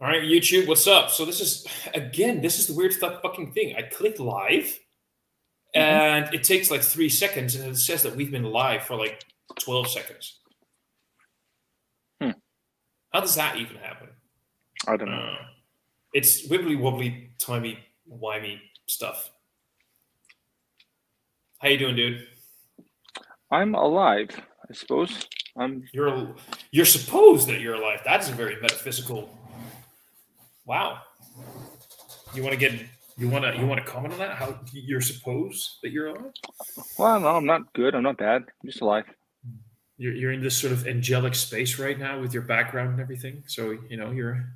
All right, YouTube, what's up? So this is the weird fucking thing. I clicked live, Mhm. and it takes like 3 seconds, and it says that we've been live for like 12 seconds. Hmm. How does that even happen? I don't know. It's wibbly wobbly, timey wimey stuff. How you doing, dude? I'm alive, I suppose. You're supposed that you're alive. That's a very metaphysical. Wow. You want to get you want to comment on that? How you're supposed that you're alive? Well, no, I'm not good. I'm not bad. I'm just alive. You're in this sort of angelic space right now with your background and everything. So you're.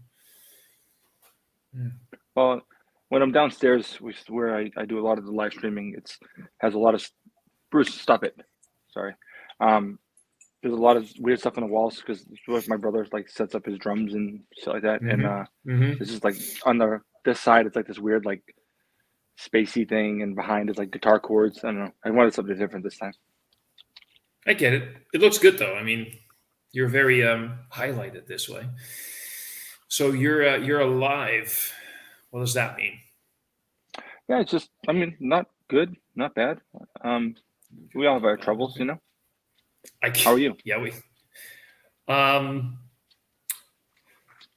Yeah. Well, when I'm downstairs, where I do a lot of the live streaming, has a lot of Bruce. Stop it. Sorry. Um, there's a lot of weird stuff on the walls because my brother like sets up his drums and shit like that, and this is like on this side. It's like this weird like spacey thing, and behind is like guitar chords. I don't know. I wanted something different this time. I get it. It looks good though. I mean, you're very highlighted this way. So you're alive. What does that mean? Yeah, it's just. I mean, not good, not bad. We all have our troubles, you know. How are you? Yeah, um,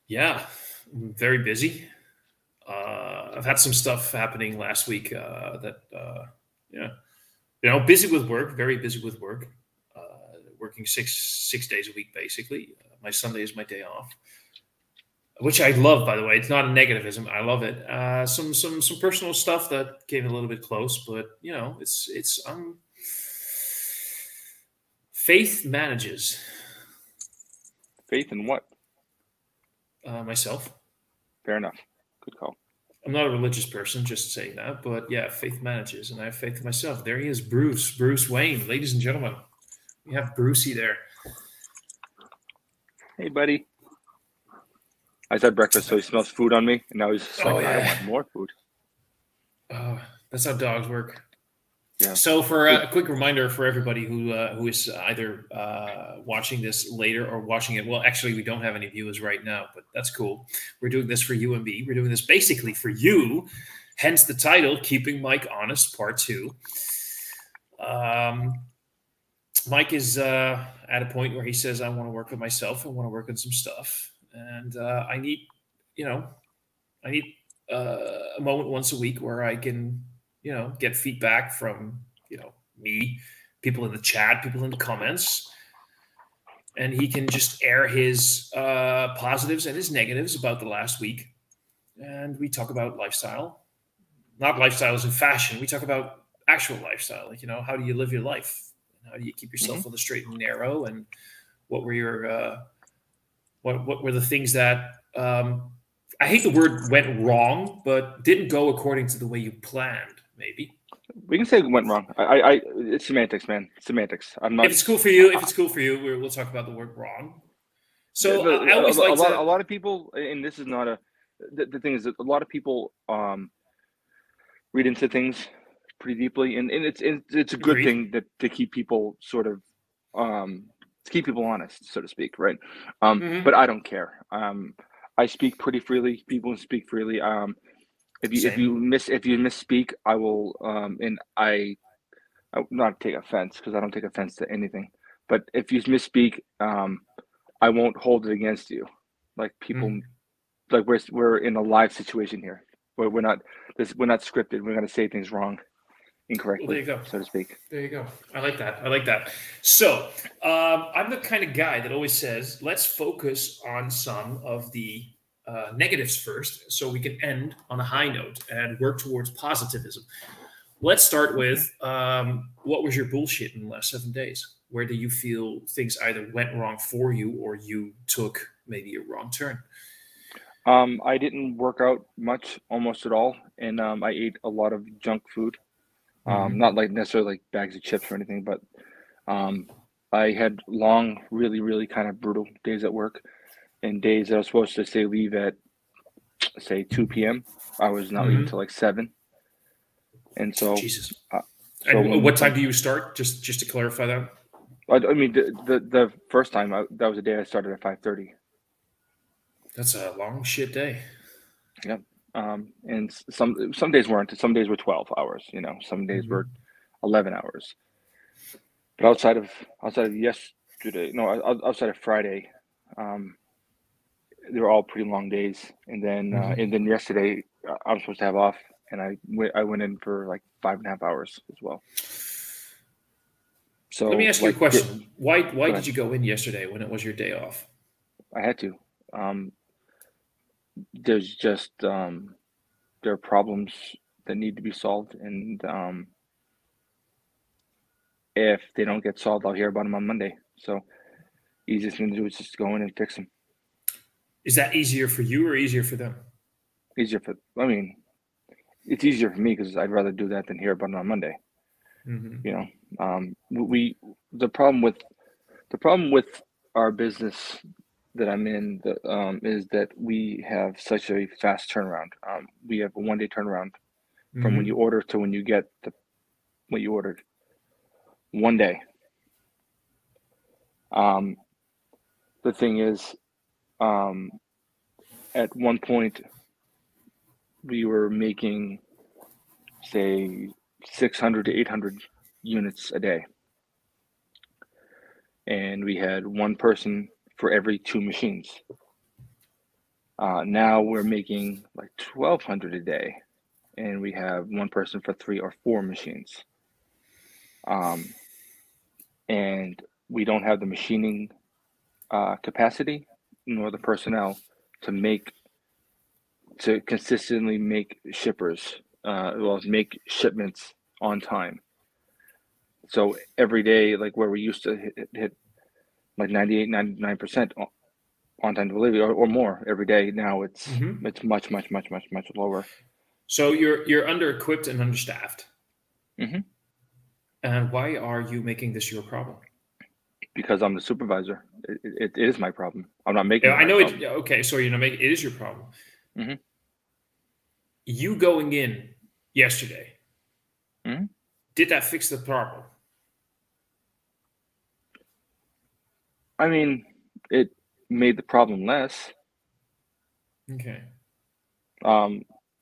yeah, I'm very busy. I've had some stuff happening last week yeah, busy with work, very busy with work. Working six days a week basically. My Sunday is my day off, which I love, by the way. It's not a negativism. I love it. Some personal stuff that came a little bit close, but it's faith manages. Faith in what? Myself. Fair enough. Good call. I'm not a religious person, just saying that, but yeah, faith manages, and I have faith in myself. There he is, Bruce Wayne, ladies and gentlemen. We have Brucey there. Hey, buddy. I had breakfast, so he smells food on me, and now he's just like, I want more food. Oh, that's how dogs work. Yeah. So, for a quick reminder for everybody who is either watching this later or watching it, well, actually, we don't have any viewers right now, but that's cool. We're doing this for you and me. We're doing this basically for you, hence the title, Keeping Mike Honest, Part 2. Mike is at a point where he says, I want to work on myself. I want to work on some stuff. And I need a moment once a week where I can, get feedback from, me, people in the chat, people in the comments. And he can just air his positives and his negatives about the last week. And we talk about lifestyle. Not lifestyles in fashion. We talk about actual lifestyle. Like, how do you live your life? How do you keep yourself on the straight and narrow? And what were your what were the things that I hate the word went wrong, but didn't go according to the way you planned? Maybe we can say it went wrong. It's semantics, man. Semantics. I'm not. If it's cool for you, we'll talk about the word wrong. So I always like a lot of people, and this is not the thing is that a lot of people read into things pretty deeply, and it's a good thing that to keep people sort of to keep people honest, so to speak, right? But I don't care. I speak pretty freely. People speak freely. If you misspeak, I will and I not take offense because I don't take offense to anything. But if you misspeak, I won't hold it against you. Like people, like we're in a live situation here where we're not scripted. We're going to say things wrong, incorrectly, there you go, so to speak. There you go. I like that. So I'm the kind of guy that always says, let's focus on some of the negatives first, so we can end on a high note and work towards positivism. Let's start with what was your bullshit in the last 7 days? Where do you feel things either went wrong for you or you took maybe a wrong turn? I didn't work out much, almost at all, and I ate a lot of junk food. Not like necessarily like bags of chips or anything, but I had long, really, really kind of brutal days at work, and days that I was supposed to leave at say 2 p.m. I was not leaving until like 7. And so, Jesus. And what time do you start? Just to clarify that. I mean, the first time that was the day I started at 5:30. That's a long shit day. Yep. And some days weren't. Some days were 12 hours. Some days were 11 hours. But outside of yesterday, no, outside of Friday, they were all pretty long days. And then yesterday, I'm supposed to have off, and I went in for like 5.5 hours as well. So let me ask you a question. Why Go did you go in yesterday when it was your day off? I had to. There's just there are problems that need to be solved, and if they don't get solved, I'll hear about them on Monday. So easiest thing to do is just go in and fix them. Is that easier for you or easier for them? I mean, it's easier for me because I'd rather do that than hear about it on Monday. The problem with our business that I'm in is that we have such a fast turnaround. We have a 1-day turnaround from when you order to when you get what you ordered. 1 day. The thing is, at one point we were making, say, 600 to 800 units a day, and we had one person for every 2 machines. Now we're making like 1,200 a day, and we have one person for 3 or 4 machines. And we don't have the machining capacity nor the personnel to consistently make make shipments on time. So every day, like where we used to hit like 98, 99% on time delivery or more every day, now it's much lower. So you're under-equipped and understaffed. And why are you making this your problem? Because I'm the supervisor. It is my problem. I'm not making. I know it. Okay, so you're not making it is your problem. You going in yesterday, did that fix the problem? I mean, it made the problem less. Okay.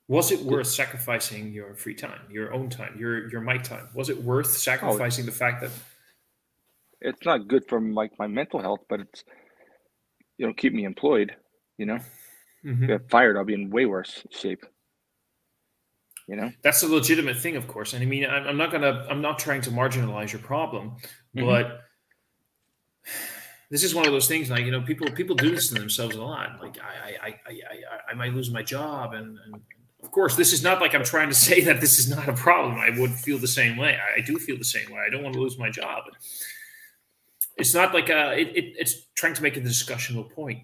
Was it worth sacrificing your free time, your own time, your mic time? Was it worth sacrificing the fact that it's not good for my mental health, but it's keep me employed. If I get fired, I'll be in way worse shape. That's a legitimate thing, of course. And I mean, I'm not trying to marginalize your problem, but this is one of those things. Like people do this to themselves a lot. Like I might lose my job, and of course, this is not like I'm trying to say that this is not a problem. I would feel the same way. I do feel the same way. I don't want to lose my job. It's not like it's trying to make a discussionable point.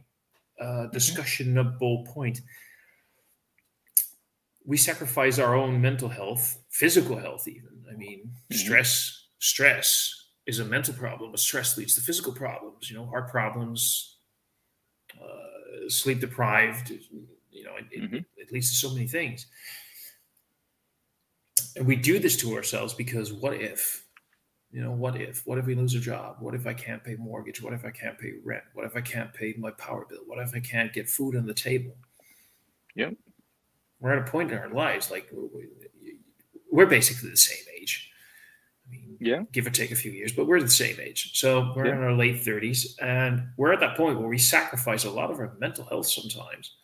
We sacrifice our own mental health, physical health, even. I mean, stress is a mental problem, but stress leads to physical problems. Heart problems, sleep deprived. It leads to so many things. And we do this to ourselves because what if? What if we lose a job? What if I can't pay mortgage? What if I can't pay rent? What if I can't pay my power bill? What if I can't get food on the table? Yep. We're at a point in our lives, like we're basically the same age. I mean, give or take a few years, but we're the same age. So we're in our late 30s, and we're at that point where we sacrifice a lot of our mental health sometimes,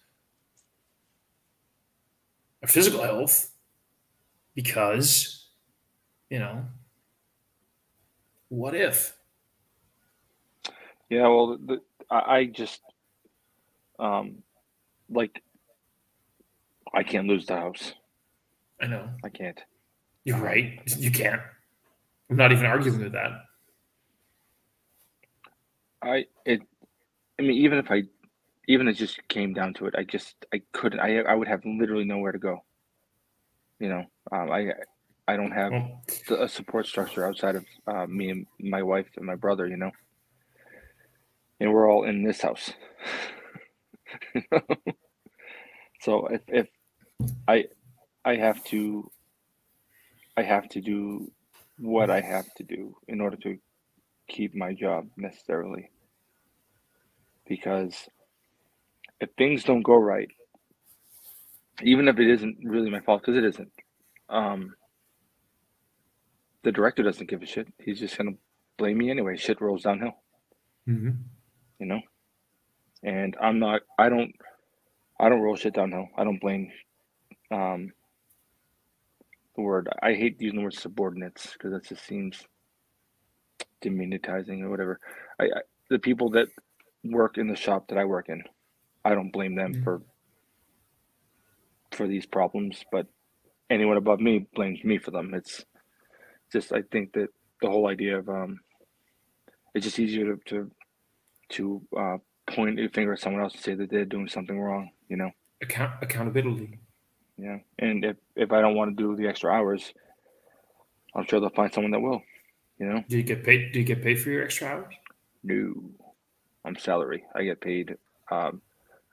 our physical health, because, what if? Yeah, well, I just, I can't lose the house. I know. I can't. You're right. You can't. I'm not even arguing with that. I mean, even if it just came down to it, I couldn't. I would have literally nowhere to go. I don't have a support structure outside of me and my wife and my brother. And we're all in this house. So if I have to do what I have to do in order to keep my job necessarily, because if things don't go right, even if it isn't really my fault, because it isn't, the director doesn't give a shit. He's just gonna blame me anyway. Shit rolls downhill, Mm-hmm. you know. And I'm not. I don't roll shit downhill. I don't blame. The word. I hate using the word subordinates because that just seems demonetizing or whatever. The people that work in the shop that I work in, I don't blame them for these problems, but anyone above me blames me for them. It's just, I think that the whole idea of it's just easier to point a finger at someone else and say that they're doing something wrong, you know. Accountability. Yeah, and if I don't want to do the extra hours, I'm sure they'll find someone that will, you know. Do you get paid? Do you get paid for your extra hours? No, I'm salary. I get paid. I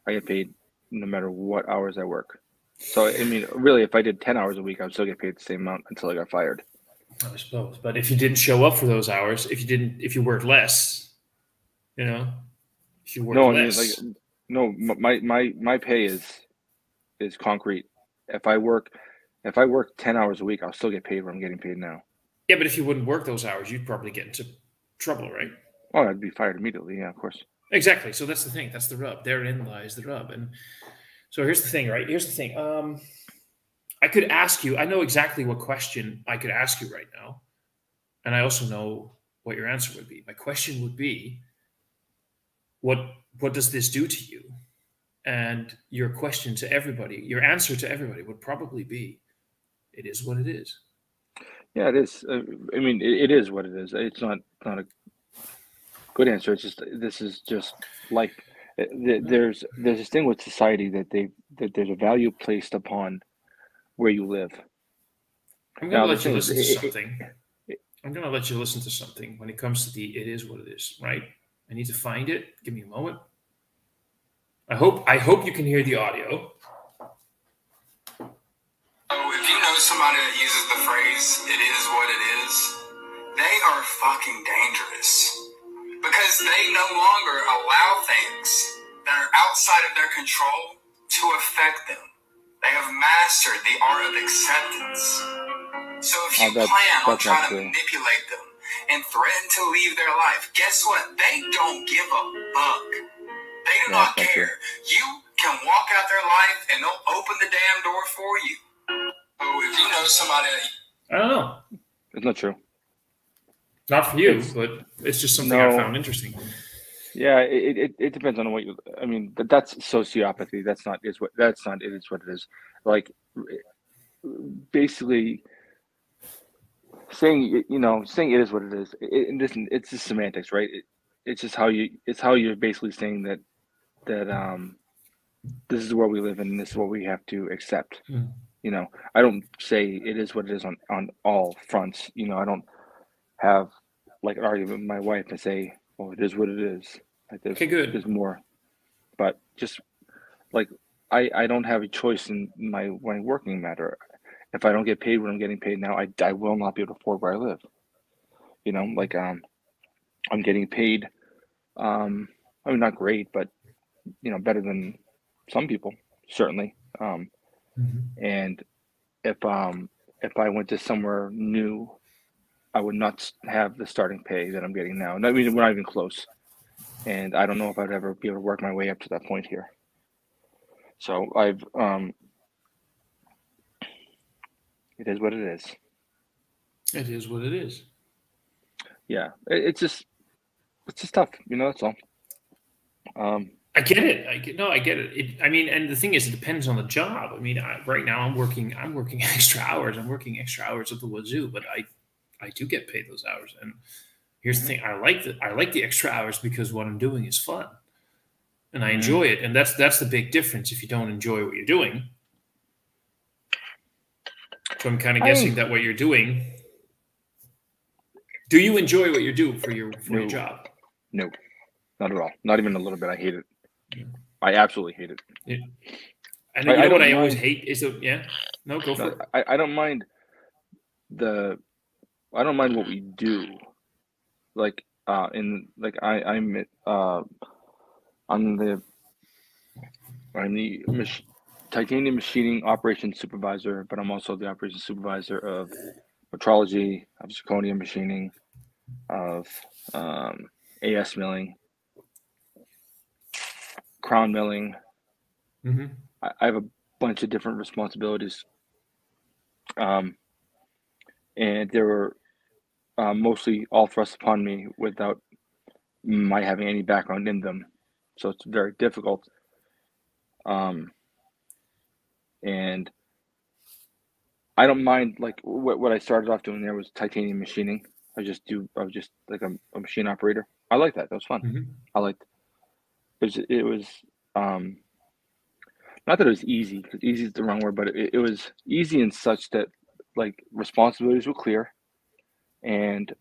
get paid no matter what hours I work. So I mean, really, if I did 10 hours a week, I would still get paid the same amount until I got fired. I suppose. But if you didn't show up for those hours, if you worked less, you know, if you worked less. I mean, no, my pay is concrete. If I work 10 hours a week, I'll still get paid what I'm getting paid now. Yeah, but if you wouldn't work those hours, you'd probably get into trouble, right? Oh, I'd be fired immediately. Yeah, of course. Exactly. So that's the thing. That's the rub. Therein lies the rub. And so here's the thing, right? Here's the thing. I could ask you, I know exactly what question I could ask you right now. And I also know what your answer would be. My question would be, what does this do to you? And your question to everybody, your answer to everybody would probably be, it is what it is. Yeah, it is. I mean, it is what it is. It's not a good answer. It's just, this is just life. There's this thing with society that there's a value placed upon where you live. I'm going to let you listen to something. I'm going to let you listen to something when it comes to the it is what it is, right? I need to find it. Give me a moment. I hope you can hear the audio. If you know somebody that uses the phrase, it is what it is, they are fucking dangerous. Because they no longer allow things that are outside of their control to affect them. They have mastered the art of acceptance. So if you plan on trying to manipulate them and threaten to leave their life, guess what? They don't give a fuck. They do not care. You can walk out their life and they'll open the damn door for you. So if you know somebody... I don't know. It's not true. Not for you, but it's just something I found interesting. Yeah, it depends on what you. I mean, that's sociopathy. That's not it is what it is. Like, basically, saying it is what it is. It's just semantics, right? It's just how you're basically saying that this is where we live and this is what we have to accept. You know, I don't say it is what it is on all fronts. You know, I don't have like an argument with my wife and say, "Well, it is what it is." Like there's more, but just like I don't have a choice in my working matter. If I don't get paid what I'm getting paid now, I will not be able to afford where I live. You know, like I'm getting paid. I mean, not great, but you know, better than some people certainly. And if I went to somewhere new, I would not have the starting pay that I'm getting now. I mean, we're not even close. And I don't know if I'd ever be able to work my way up to that point here. So I've, it is what it is. It is what it is. Yeah, it's just tough, you know. That's all. I get it. I get it. I mean, and the thing is, it depends on the job. I mean, right now I'm working extra hours. I'm working extra hours at the wazoo, but I do get paid those hours. And here's the thing: I like the extra hours because what I'm doing is fun, and I enjoy it. And that's the big difference. If you don't enjoy what you're doing, so I'm kind of guessing that what you're doing. Do you enjoy what you do for your job? No, not at all. Not even a little bit. I hate it. Yeah. I absolutely hate it. Yeah. And you know what I always hate is no, go for it. I don't mind what we do. I'm I'm the titanium machining operations supervisor, but I'm also the operations supervisor of metrology, of zirconium machining, of AS milling, crown milling. Mm-hmm. I have a bunch of different responsibilities, and they were mostly all thrust upon me without my having any background in them. So it's very difficult. And I don't mind, like what I started off doing there was titanium machining. I was just like a machine operator. I like that. That was fun. Mm-hmm. I liked it was not that it was easy, because easy is the wrong word, but it was easy in such that like responsibilities were clear, and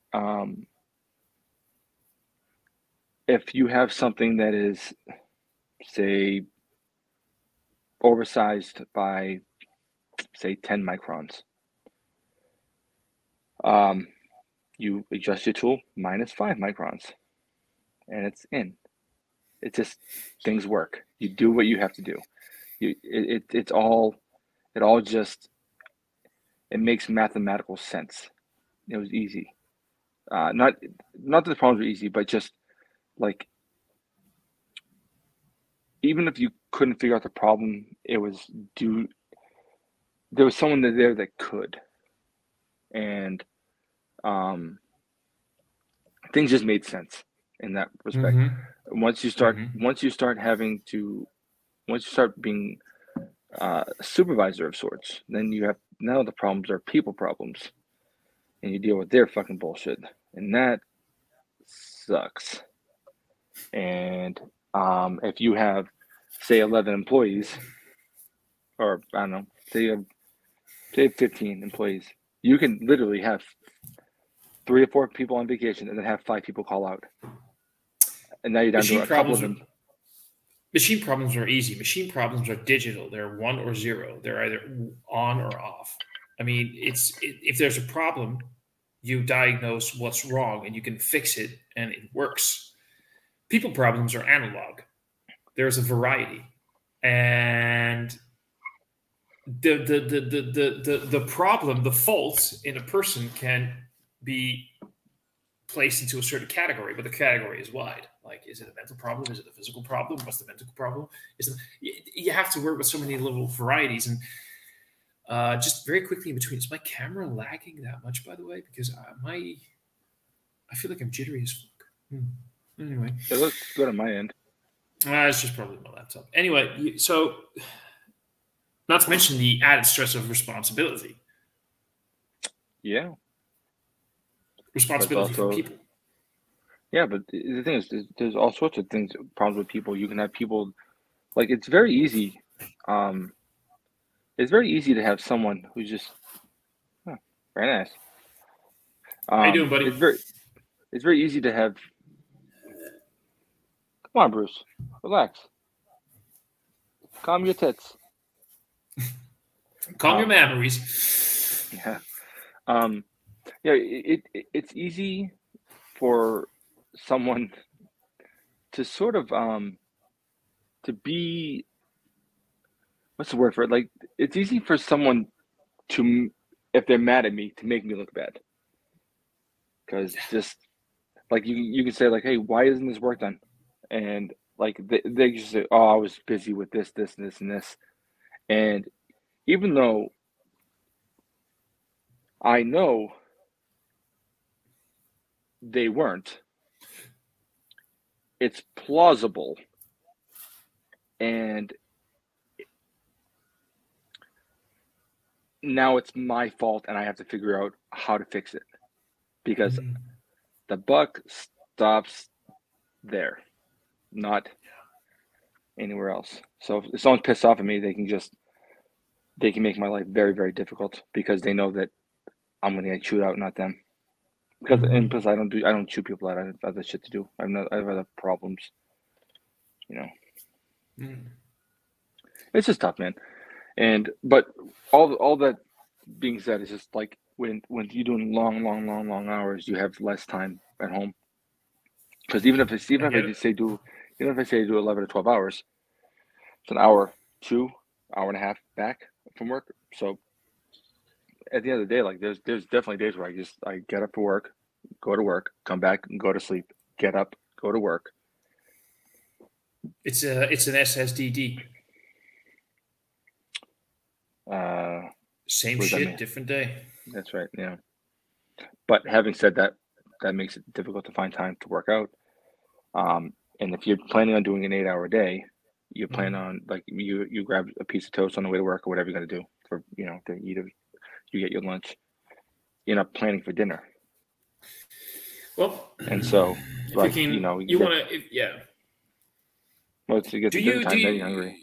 if you have something that is, say, oversized by, say, 10 microns, you adjust your tool minus 5 microns, and it's in. It's just, things work. You do what you have to do. It all just, it makes mathematical sense. It was easy. Not that the problems were easy, but just like, even if you couldn't figure out the problem, there was someone there that could, and things just made sense in that respect. Mm-hmm. Once you start being a supervisor of sorts, then now the problems are people problems, and you deal with their fucking bullshit, and that sucks. And if you have, say, 11 employees, or I don't know, say you have 15 employees, you can literally have 3 or 4 people on vacation and then have 5 people call out, and now you're down to a couple of them. Machine problems are easy. Machine problems are digital. They're 1 or 0. They're either on or off. I mean, if there's a problem, you diagnose what's wrong and you can fix it, and it works. People problems are analog. There's a variety, and the problem, the fault in a person can be placed into a certain category, but the category is wide. Like, is it a mental problem? Is it a physical problem? What's the mental problem? You have to work with so many little varieties. And just very quickly in between, is my camera lagging that much, by the way? Because I feel like I'm jittery as fuck. Anyway, it looks good on my end. It's just probably my laptop. Anyway, so not to mention the added stress of responsibility. Yeah. Responsibility for people. Yeah, but the thing is, there's all sorts of problems with people. You can have people, like, it's very easy. It's very easy to have someone who's just, very nice. How you doing, buddy? It's very easy to have. Come on, Bruce, relax. Calm your tits. Calm your memories. Yeah. Yeah, it's easy for someone to sort of to be, what's the word for it? Like, it's easy for someone to, if they're mad at me, to make me look bad. Because just like you can say, like, hey, why isn't this work done? And like they just say, oh, I was busy with this, this, and this, and this. And even though I know they weren't, it's plausible, and now it's my fault, and I have to figure out how to fix it, because the buck stops there, not anywhere else. So if someone's pissed off at me, they can make my life very, very difficult, because they know that I'm going to get chewed out, not them. Because and plus I don't chew people out. I have other shit to do. I have other problems. You know. It's just tough, man. But all that being said, is just like when you're doing long hours, you have less time at home. Because even if I say do 11 to 12 hours, It's an hour and a half back from work. So at the end of the day, like there's definitely days where I get up for work, go to work, come back and go to sleep, get up, go to work. It's an SSDD. Same shit, different day. That's right. Yeah. But having said that, that makes it difficult to find time to work out. And if you're planning on doing an 8-hour day, you plan on like you grab a piece of toast on the way to work or whatever you're gonna do for to eat. You get your lunch. You're not planning for dinner. Well, and so like you want to yeah. Well, it's to get the dinner time, then you're hungry.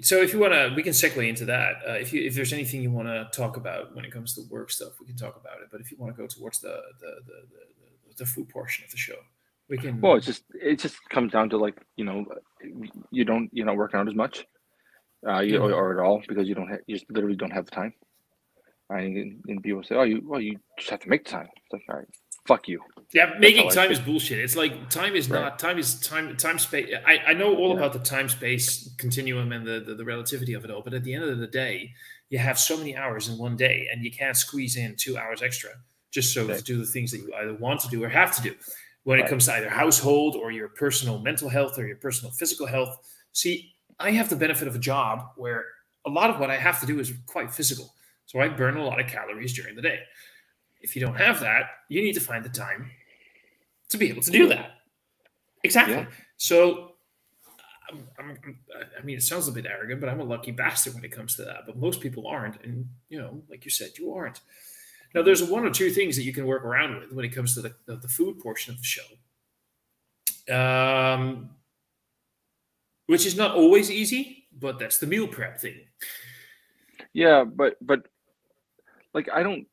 So if you want to, we can segue into that. If there's anything you want to talk about when it comes to work stuff, we can talk about it. But if you want to go towards the food portion of the show, we can. Well, it just comes down to like you're not working out as much, or at all because you just literally don't have the time. And people say, you just have to make time. It's like, all right, fuck you. Yeah, making time is bullshit. It's like time is not time space. I know all about the time space continuum and the relativity of it all, but at the end of the day, you have so many hours in one day, and you can't squeeze in 2 hours extra just to do the things that you either want to do or have to do. When it comes to either household or your personal mental health or your personal physical health. See, I have the benefit of a job where a lot of what I have to do is quite physical. So I burn a lot of calories during the day. If you don't have that, you need to find the time to be able to do that. Exactly. Yeah. So, I mean, it sounds a bit arrogant, but I'm a lucky bastard when it comes to that. But most people aren't. And, like you said, you aren't. Now, there's one or two things that you can work around with when it comes to the food portion of the show, which is not always easy, but that's the meal prep thing. Yeah, but like I don't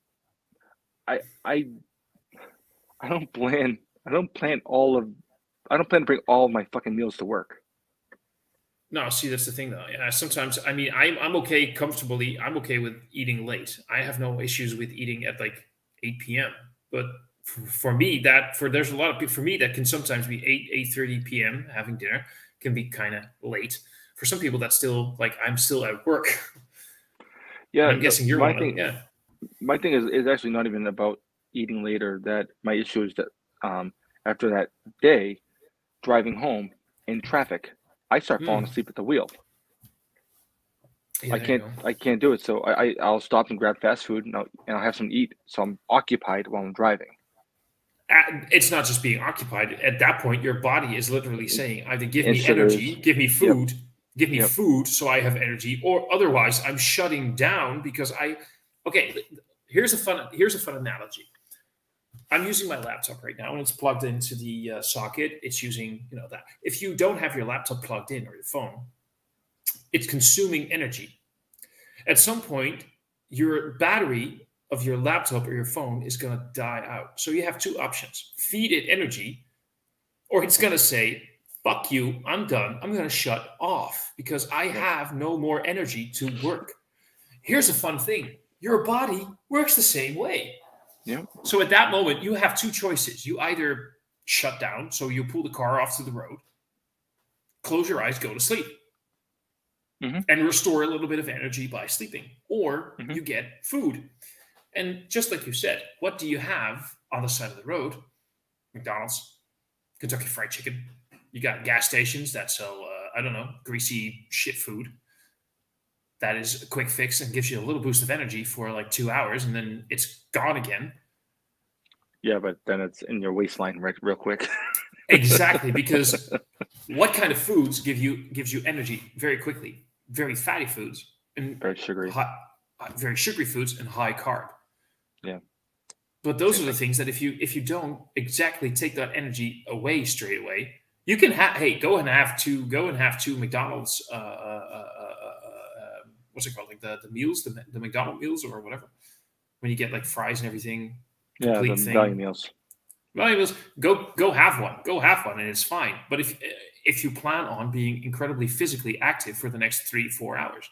plan to bring all of my fucking meals to work. No, see, that's the thing though. Yeah, sometimes, I mean, I'm okay comfortably. I'm okay with eating late. I have no issues with eating at like 8 p.m. But for me, there's a lot of people, for me, that can sometimes be 8:30 p.m. having dinner can be kind of late. For some people, that's still like, I'm still at work. Yeah. I'm guessing you're one of them. Yeah. My thing is actually not even about eating later. That my issue is that after that day, driving home in traffic, I start falling asleep at the wheel. Yeah, I can't do it. So I'll stop and grab fast food and I'll have some to eat. So I'm occupied while I'm driving. It's not just being occupied. At that point, your body is literally saying either give me energy, give me food. Yep. Give me food so I have energy, or otherwise I'm shutting down because here's a fun analogy. I'm using my laptop right now and it's plugged into the socket. It's using, that. If you don't have your laptop plugged in or your phone, it's consuming energy. At some point, your battery of your laptop or your phone is going to die out. So you have two options: feed it energy, or it's going to say, fuck you, I'm done. I'm going to shut off because I have no more energy to work. Here's a fun thing. Your body works the same way. Yeah. So at that moment, you have two choices. You either shut down, so you pull the car off to the road, close your eyes, go to sleep, and restore a little bit of energy by sleeping. Or you get food. And just like you said, what do you have on the side of the road? McDonald's, Kentucky Fried Chicken. You got gas stations that sell, greasy shit food. That is a quick fix and gives you a little boost of energy for like 2 hours, and then it's gone again. Yeah, but then it's in your waistline real quick. Exactly, because what kind of foods gives you energy very quickly? Very fatty foods and very sugary, very sugary foods and high carb. Yeah, but those are the things that if you don't exactly take that energy away straight away, you can go and have two McDonald's. What's it called? Like the meals, the McDonald's meals or whatever. When you get like fries and everything. Yeah, the value meals. Value meals. Go have one. Go have one, and it's fine. But if you plan on being incredibly physically active for the next 3-4 hours,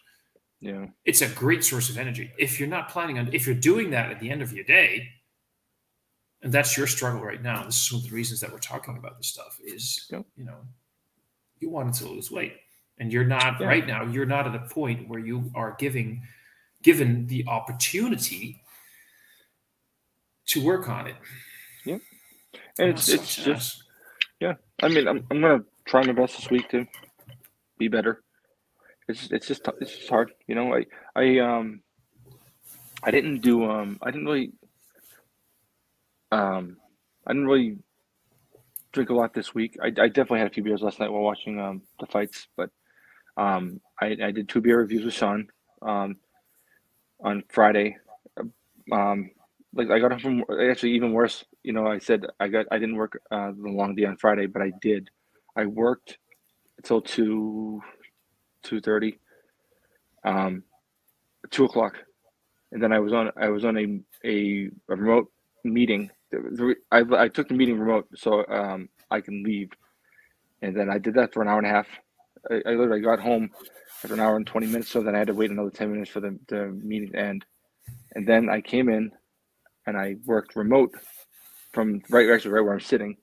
it's a great source of energy. If you're not planning on, if you're doing that at the end of your day, and that's your struggle right now. This is one of the reasons that we're talking about this stuff is, You wanted to lose weight, and you're not right now. You're not at a point where you are given the opportunity to work on it. Yeah, and it's just I mean, I'm gonna try my best this week to be better. It's just hard, you know. I didn't do I didn't really drink a lot this week. I definitely had a few beers last night while watching the fights, but I did 2 beer reviews with Sean on Friday. Like I got home from actually even worse. You know, I said I didn't work the long day on Friday, but I did. I worked until 2:30, 2 o'clock, and then I was on a remote meeting. I took the meeting remote so I can leave, and then I did that for an hour and a half. I literally got home after an hour and 20 minutes, so then I had to wait another 10 minutes for the meeting to end, and then I came in and I worked remote from right where I'm sitting.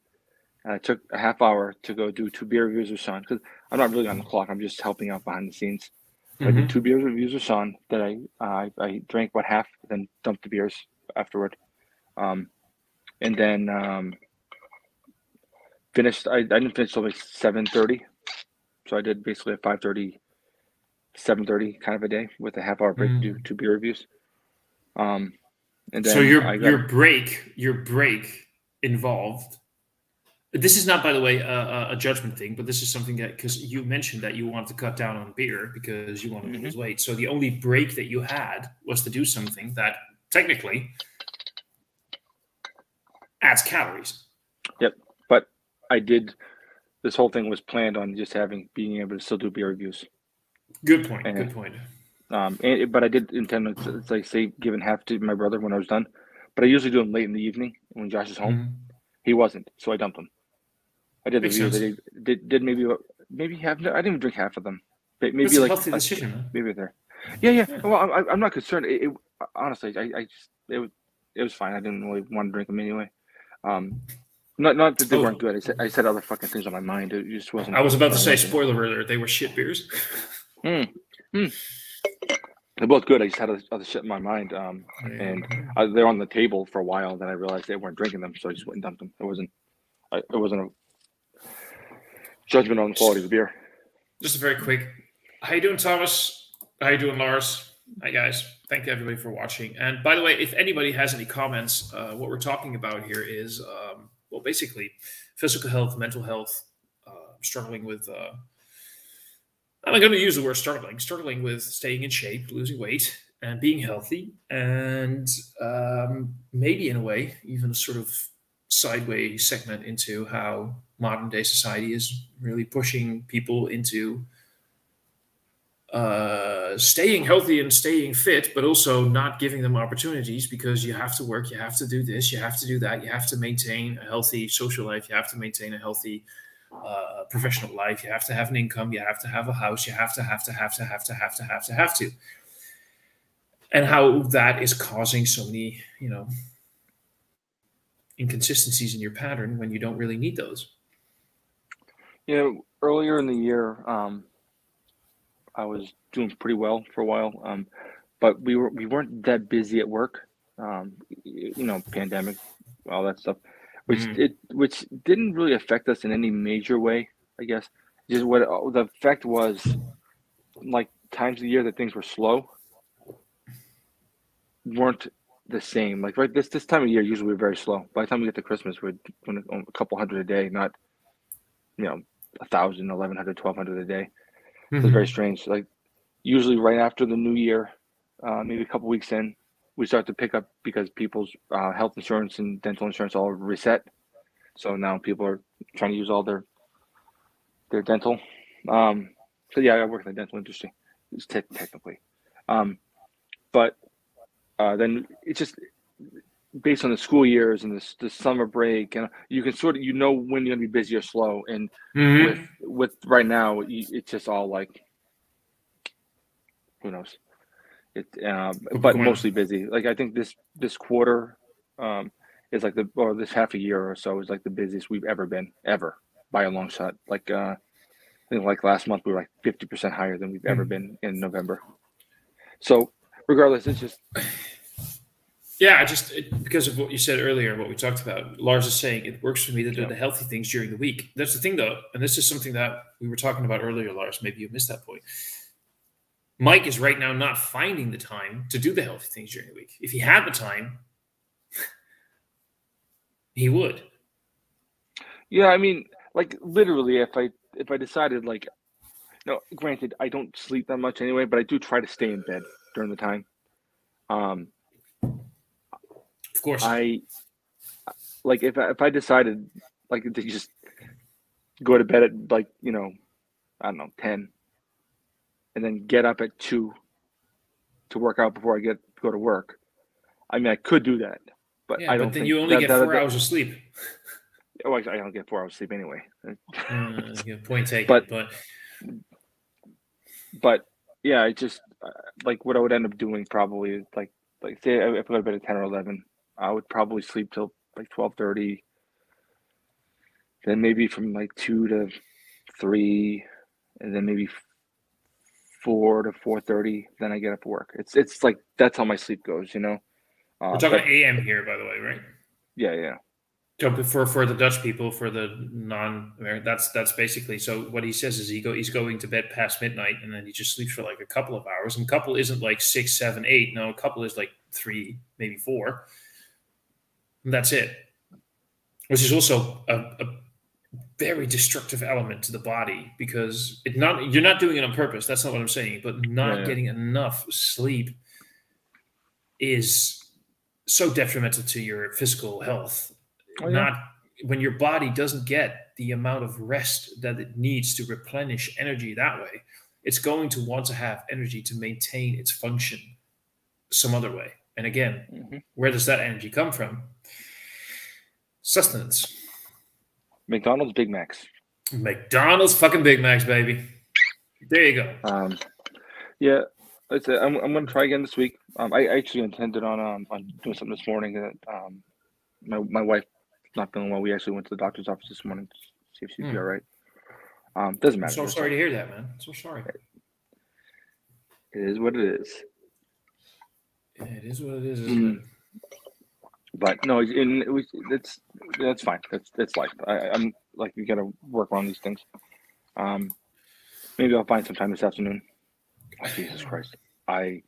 And I took a half hour to go do 2 beer reviews with Sean because I'm not really on the clock. I'm just helping out behind the scenes. So I did 2 beer reviews with Sean that I drank about half, then dumped the beers afterward. And then finished. I didn't finish till like 7:30, so I did basically a 5:30, 7:30 kind of a day with a half hour break to do 2 beer reviews. And then so your break involved. This is not, by the way, a judgment thing, but this is something that, because you mentioned that you wanted to cut down on beer because you wanted to lose weight. So the only break that you had was to do something that technically adds calories. Yep. But I did, this whole thing was planned on just being able to still do beer reviews. Good point. Good point. But I did intend to, like, say, giving half to my brother when I was done. But I usually do them late in the evening when Josh is home. He wasn't, so I dumped them. I did the reviews. Did maybe have. I didn't even drink half of them. Maybe that's like a healthy decision, man. Maybe there. Yeah. Well, I'm not concerned. Honestly, it was fine. I didn't really want to drink them anyway. Not that they weren't good. I said other fucking things on my mind. It just wasn't. I was about to say, spoiler alert, they were shit beers. They're both good. I just had other shit in my mind. And they're on the table for a while. Then I realized they weren't drinking them, so I just went and dumped them. It wasn't a judgment on the quality of the beer. Just a very quick. How you doing, Thomas? How you doing, Lars? Hi, guys. Thank you, everybody, for watching. And by the way, if anybody has any comments, what we're talking about here is, well, basically, physical health, mental health, struggling with... I'm going to use the word struggling with staying in shape, losing weight, and being healthy, and maybe in a way, even a sort of sideways segment into how modern day society is really pushing people into staying healthy and staying fit, but also not giving them opportunities because you have to work, you have to do this, you have to do that, you have to maintain a healthy social life, you have to maintain a healthy professional life, you have to have an income, you have to have a house, you have to, and how that is causing so many, inconsistencies in your pattern when you don't really need those. Earlier in the year, I was doing pretty well for a while, but we weren't that busy at work, pandemic, all that stuff. Which didn't really affect us in any major way, I guess. Just what the effect was, like times of the year that things were slow, weren't the same. Like right this time of year, usually we're very slow. By the time we get to Christmas, we're doing a couple hundred a day, not 1,000, 1,100, 1,200 a day. It's very strange. Like usually right after the new year, maybe a couple weeks in, we start to pick up because people's health insurance and dental insurance all reset. So now people are trying to use all their dental. So yeah, I work in the dental industry, technically. But then it's just based on the school years and the summer break, and you can sort of when you're gonna be busy or slow. And with right now, it's just all like, who knows. But mostly busy. Like I think this quarter is like this half a year or so is like the busiest we've ever been, ever, by a long shot. Like I think like last month we were like 50% higher than we've ever been in November. So regardless, it's just. Yeah, because of what you said earlier, what we talked about, Lars is saying it works for me to do the healthy things during the week. That's the thing, though, and this is something that we were talking about earlier, Lars. Maybe you missed that point. Mike is right now not finding the time to do the healthy things during the week. If he had the time, he would. Yeah, I mean, like literally, if I decided, like, no, granted, I don't sleep that much anyway, but I do try to stay in bed during the time. Of course. Like if I decided like to just go to bed at like, I don't know, 10, and then get up at 2 to work out before I go to work. I mean, I could do that, but I don't. But then think you only get 4 hours of sleep. Oh, I don't get 4 hours of sleep anyway. Point taken. But yeah, I just like what I would end up doing probably is like say if I go to bed at 10 or 11, I would probably sleep till like 12:30. Then maybe from like 2 to 3, and then maybe 4 to 4:30. Then I get up for work. It's like that's how my sleep goes, We're talking AM here, by the way, right? Yeah. So for the Dutch people, for the non-American, that's basically. So what he says is he's going to bed past midnight, and then he just sleeps for like a couple of hours. And couple isn't like 6, 7, 8. No, a couple is like 3, maybe 4. And that's it. Which is also a very destructive element to the body, because you're not doing it on purpose. That's not what I'm saying. But not getting enough sleep is so detrimental to your physical health. When your body doesn't get the amount of rest that it needs to replenish energy that way, it's going to want to have energy to maintain its function some other way. And again, where does that energy come from? Sustenance. McDonald's Big Macs. McDonald's fucking Big Macs, baby. There you go. Yeah, that's it. I'm going to try again this week. I actually intended on doing something this morning that my wife not feeling well. We actually went to the doctor's office this morning to see if she'd be all right. Doesn't matter. I'm so sorry to hear that, man. So sorry. It is what it is. It is what it is, isn't it? But no, that's fine. That's life. I'm like, you got to work on these things. Maybe I'll find some time this afternoon. Oh, Jesus Christ! The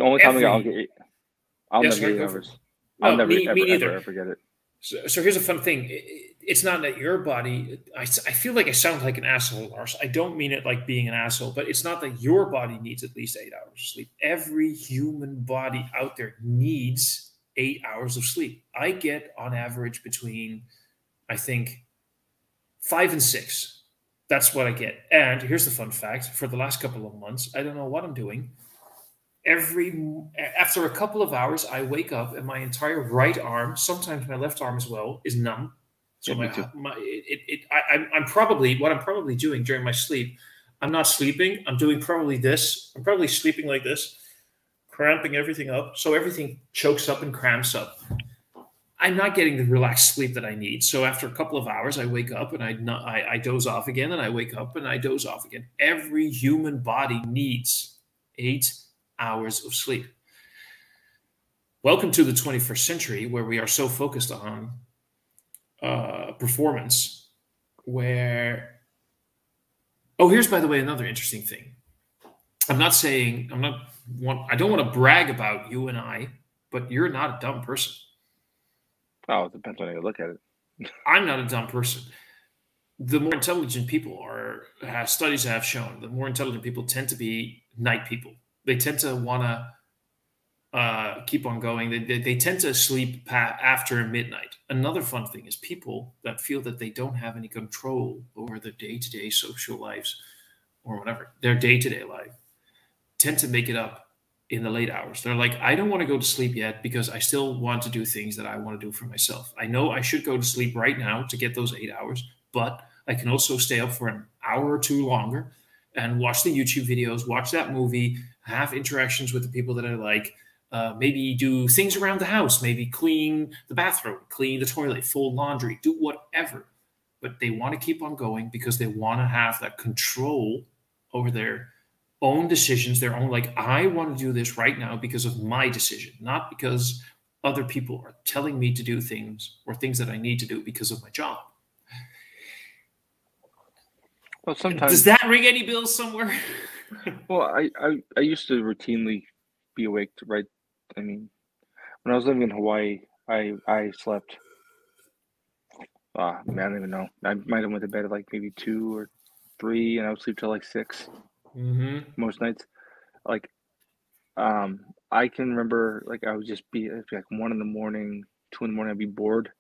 only time I'll never get 8 hours. I'll never ever get it. So here's a fun thing. It's not that your body. I feel like I sound like an asshole, Lars. I don't mean it like being an asshole, but it's not that your body needs at least 8 hours of sleep. Every human body out there needs 8 hours of sleep. I get on average between, I think, 5 and 6. That's what I get. And here's the fun fact. For the last couple of months, I don't know what I'm doing. After a couple of hours, I wake up and my entire right arm, sometimes my left arm as well, is numb. So I'm probably doing during my sleep, I'm not sleeping. I'm doing probably this. I'm probably sleeping like this, cramping everything up. So everything chokes up and cramps up. I'm not getting the relaxed sleep that I need. So after a couple of hours, I wake up and I doze off again, and I wake up and I doze off again. Every human body needs 8 hours of sleep. Welcome to the 21st century, where we are so focused on performance. Here's, by the way, another interesting thing. I don't want to brag about you and I, but you're not a dumb person. Oh, it depends on how you look at it. I'm not a dumb person. The more intelligent people studies have shown, the more intelligent people tend to be night people. They tend to want to keep on going. They tend to sleep after midnight. Another fun thing is people that feel that they don't have any control over their day-to-day social lives or whatever, their day-to-day life, tend to make it up in the late hours. They're like, I don't want to go to sleep yet because I still want to do things that I want to do for myself. I know I should go to sleep right now to get those 8 hours, but I can also stay up for an hour or two longer and watch the YouTube videos, watch that movie, have interactions with the people that I like, maybe do things around the house, maybe clean the bathroom, clean the toilet, fold laundry, do whatever. but they want to keep on going because they want to have that control over their own decisions, their own, like, I want to do this right now because of my decision, not because other people are telling me to do things or things that I need to do because of my job. Well, sometimes does that ring any bells somewhere? Well, I used to routinely be awake to write. I mean, when I was living in Hawaii, I slept. Man, I don't even know. I might have went to bed at like maybe 2 or 3, and I would sleep till like 6 most nights. Like, I can remember, like, I would just be like 1 in the morning, 2 in the morning. I'd be bored,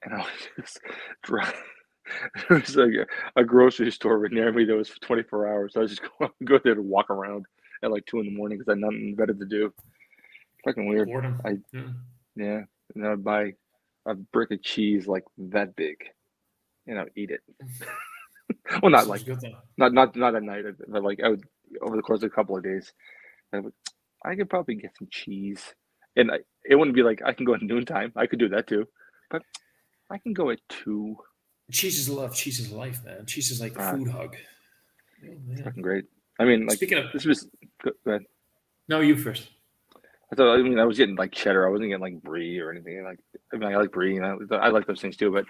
and I would just drive. There was like a grocery store right near me that was for 24 hours. So I was just go there to walk around at like 2 in the morning because I had nothing better to do. Fucking weird. Boredom. Yeah. And then I'd buy a brick of cheese like that big, and I'd eat it. Well, not like not at night, but like I would over the course of a couple of days. I could probably get some cheese, and it wouldn't be like I can go at noontime. I could do that too, but I can go at 2. Cheese is love. Cheese is life, man. Cheese is like a food hug. It's fucking great. I mean, like, speaking of, this was go ahead. No, you first. I mean, I was getting like cheddar. I wasn't getting like brie or anything. Like, I mean, I like brie, and I like those things too. But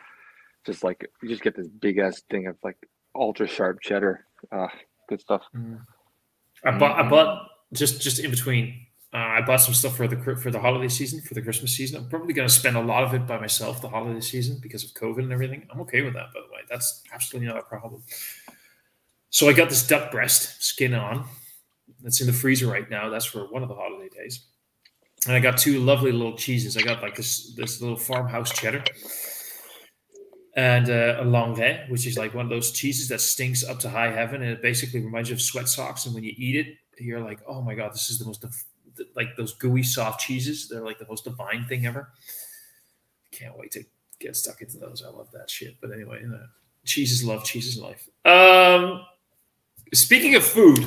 just like, you just get this big ass thing of like ultra sharp cheddar. Good stuff. I bought just in between. I bought some stuff for the holiday season, for the Christmas season. I'm probably going to spend a lot of it by myself the holiday season because of COVID and everything. I'm okay with that, by the way. That's absolutely not a problem. So I got this duck breast skin on. That's in the freezer right now. That's for one of the holiday days. And I got 2 lovely little cheeses. I got like this little farmhouse cheddar and a Langais, which is like one of those cheeses that stinks up to high heaven, and it basically reminds you of sweat socks. And when you eat it, you're like, oh my god, this is the most like those gooey soft cheeses. They're like the most divine thing ever. Can't wait to get stuck into those. I love that shit. But anyway, cheese is love, cheese is life. Speaking of food,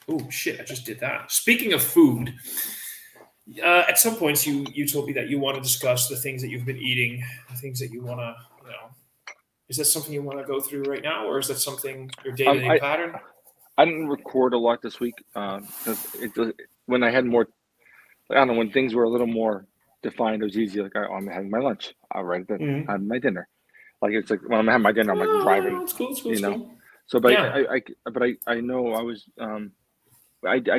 oh shit, I just did that. Speaking of food, at some points you told me that you want to discuss the things that you've been eating, the things that you want to, is that something you want to go through right now, or is that something your day-to-day pattern? I didn't record a lot this week because when I had more, I don't know, when things were a little more defined, it was easy. Like, I'm having my lunch, I'll write it. I have my dinner. Like, it's like when I'm having my dinner, I'm like driving. It's cool. So, but yeah. I know I was. I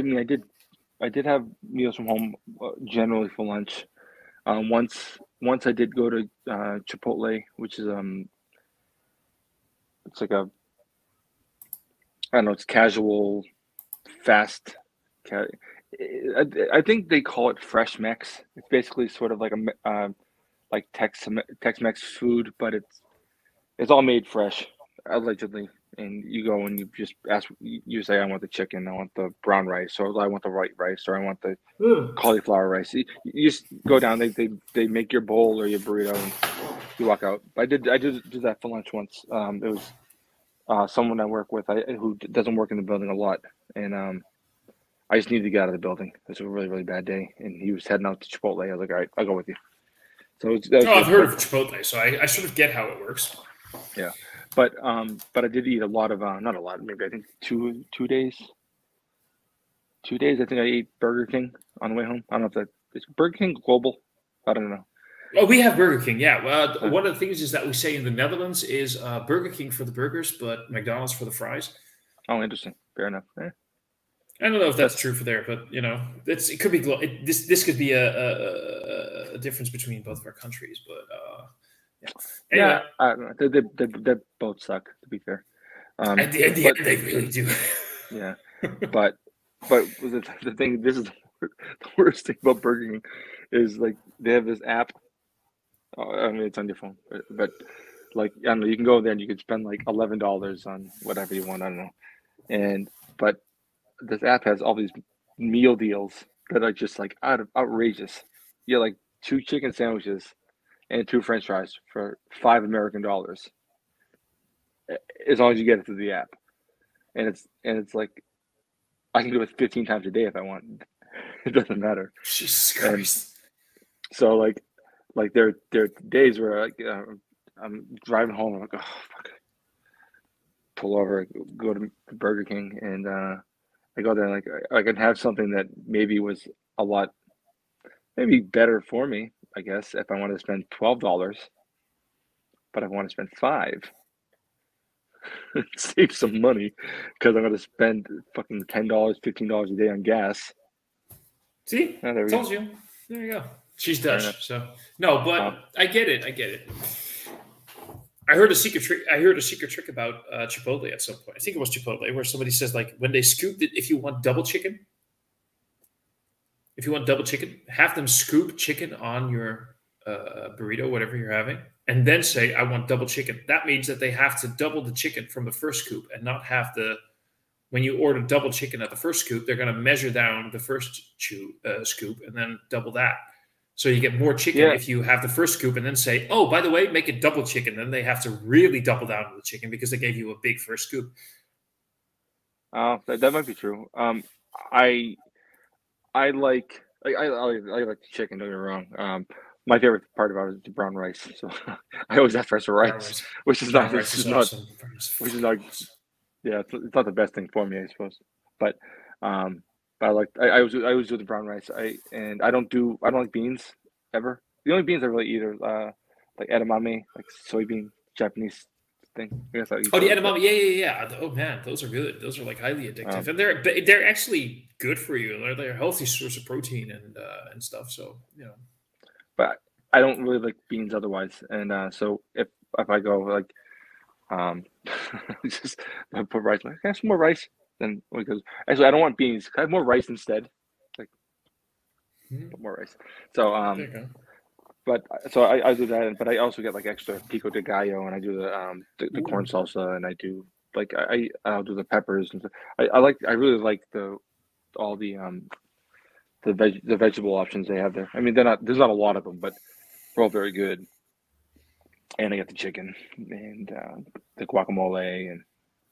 mean, I did have meals from home generally for lunch. Once I did go to Chipotle, which is it's like a, I don't know, it's casual, fast. I think they call it Fresh Mex. It's basically sort of like a like Tex-Mex food, but it's all made fresh, allegedly. And you go and you just ask. You say, I want the chicken, I want the brown rice, or I want the white rice, or I want the cauliflower rice. You just go down. They make your bowl or your burrito, and you walk out. I did do that for lunch once. It was someone I work with who doesn't work in the building a lot, and I just needed to get out of the building. It was a really, really bad day, and he was heading out to Chipotle. I was like, all right, I'll go with you. So I've heard of Chipotle, so I sort of get how it works. Yeah, but I did eat a lot of not a lot, maybe I think 2 days. 2 days. I think I ate Burger King on the way home. I don't know if is Burger King global. I don't know. Oh, we have Burger King. Yeah. Well, one of the things is that we say in the Netherlands is Burger King for the burgers, but McDonald's for the fries. Oh, interesting. Fair enough. I don't know if that's true for there, but it could be. This could be a difference between both of our countries, but yeah. Anyway. They both suck. To be fair, at the end, they really do. Yeah, but the thing. This is the worst thing about Burger King is like they have this app. I mean, it's on your phone, but like I don't know, you can go there and you can spend like $11 on whatever you want. I don't know, but this app has all these meal deals that are just like outrageous. You get like 2 chicken sandwiches and 2 French fries for $5 American, as long as you get it through the app. And it's like I can do it 15 times a day if I want. It doesn't matter. Jesus Christ. And so like there are days where I'm driving home. I'm like, oh fuck. Pull over, go to Burger King, and I go there and like I can have something that maybe was a lot, maybe better for me, I guess, if I wanted to spend $12, but I want to spend $5. Save some money because I'm going to spend fucking $10, $15 a day on gas. See, oh, told you. There you go. She's Dutch, so no, but I get it. I get it. I heard a secret trick. I heard a secret trick about Chipotle at some point. I think it was Chipotle, where somebody says like when they scoop it, if you want double chicken, have them scoop chicken on your burrito, whatever you're having, and then say, I want double chicken. That means that they have to double the chicken from the first scoop and not have when you order double chicken at the first scoop, they're going to measure down the first scoop and then double that. So you get more chicken if you have the first scoop and then say, oh, by the way, make it double chicken. Then they have to really double down on the chicken because they gave you a big first scoop. That might be true. I like chicken, don't get me wrong. My favorite part about it is the brown rice. So I always ask for rice, which is not, yeah, it's not the best thing for me, I suppose. But I always do the brown rice. I don't like beans ever. The only beans I really eat are like edamame, like soybean Japanese thing. I guess the edamame, yeah. Oh man, those are good. Those are like highly addictive, and they're actually good for you. They're a healthy source of protein and stuff. So but I don't really like beans otherwise, and so if I go like just put rice, like, can I have some more rice? Then because actually I don't want beans. Can I have more rice instead? Like more rice. So but so I do that, but I also get like extra pico de gallo, and I do the corn salsa, and I do like I'll do the peppers and stuff. I really like all the vegetable options they have there. I mean, there's not a lot of them, but they're all very good. And I get the chicken and the guacamole, and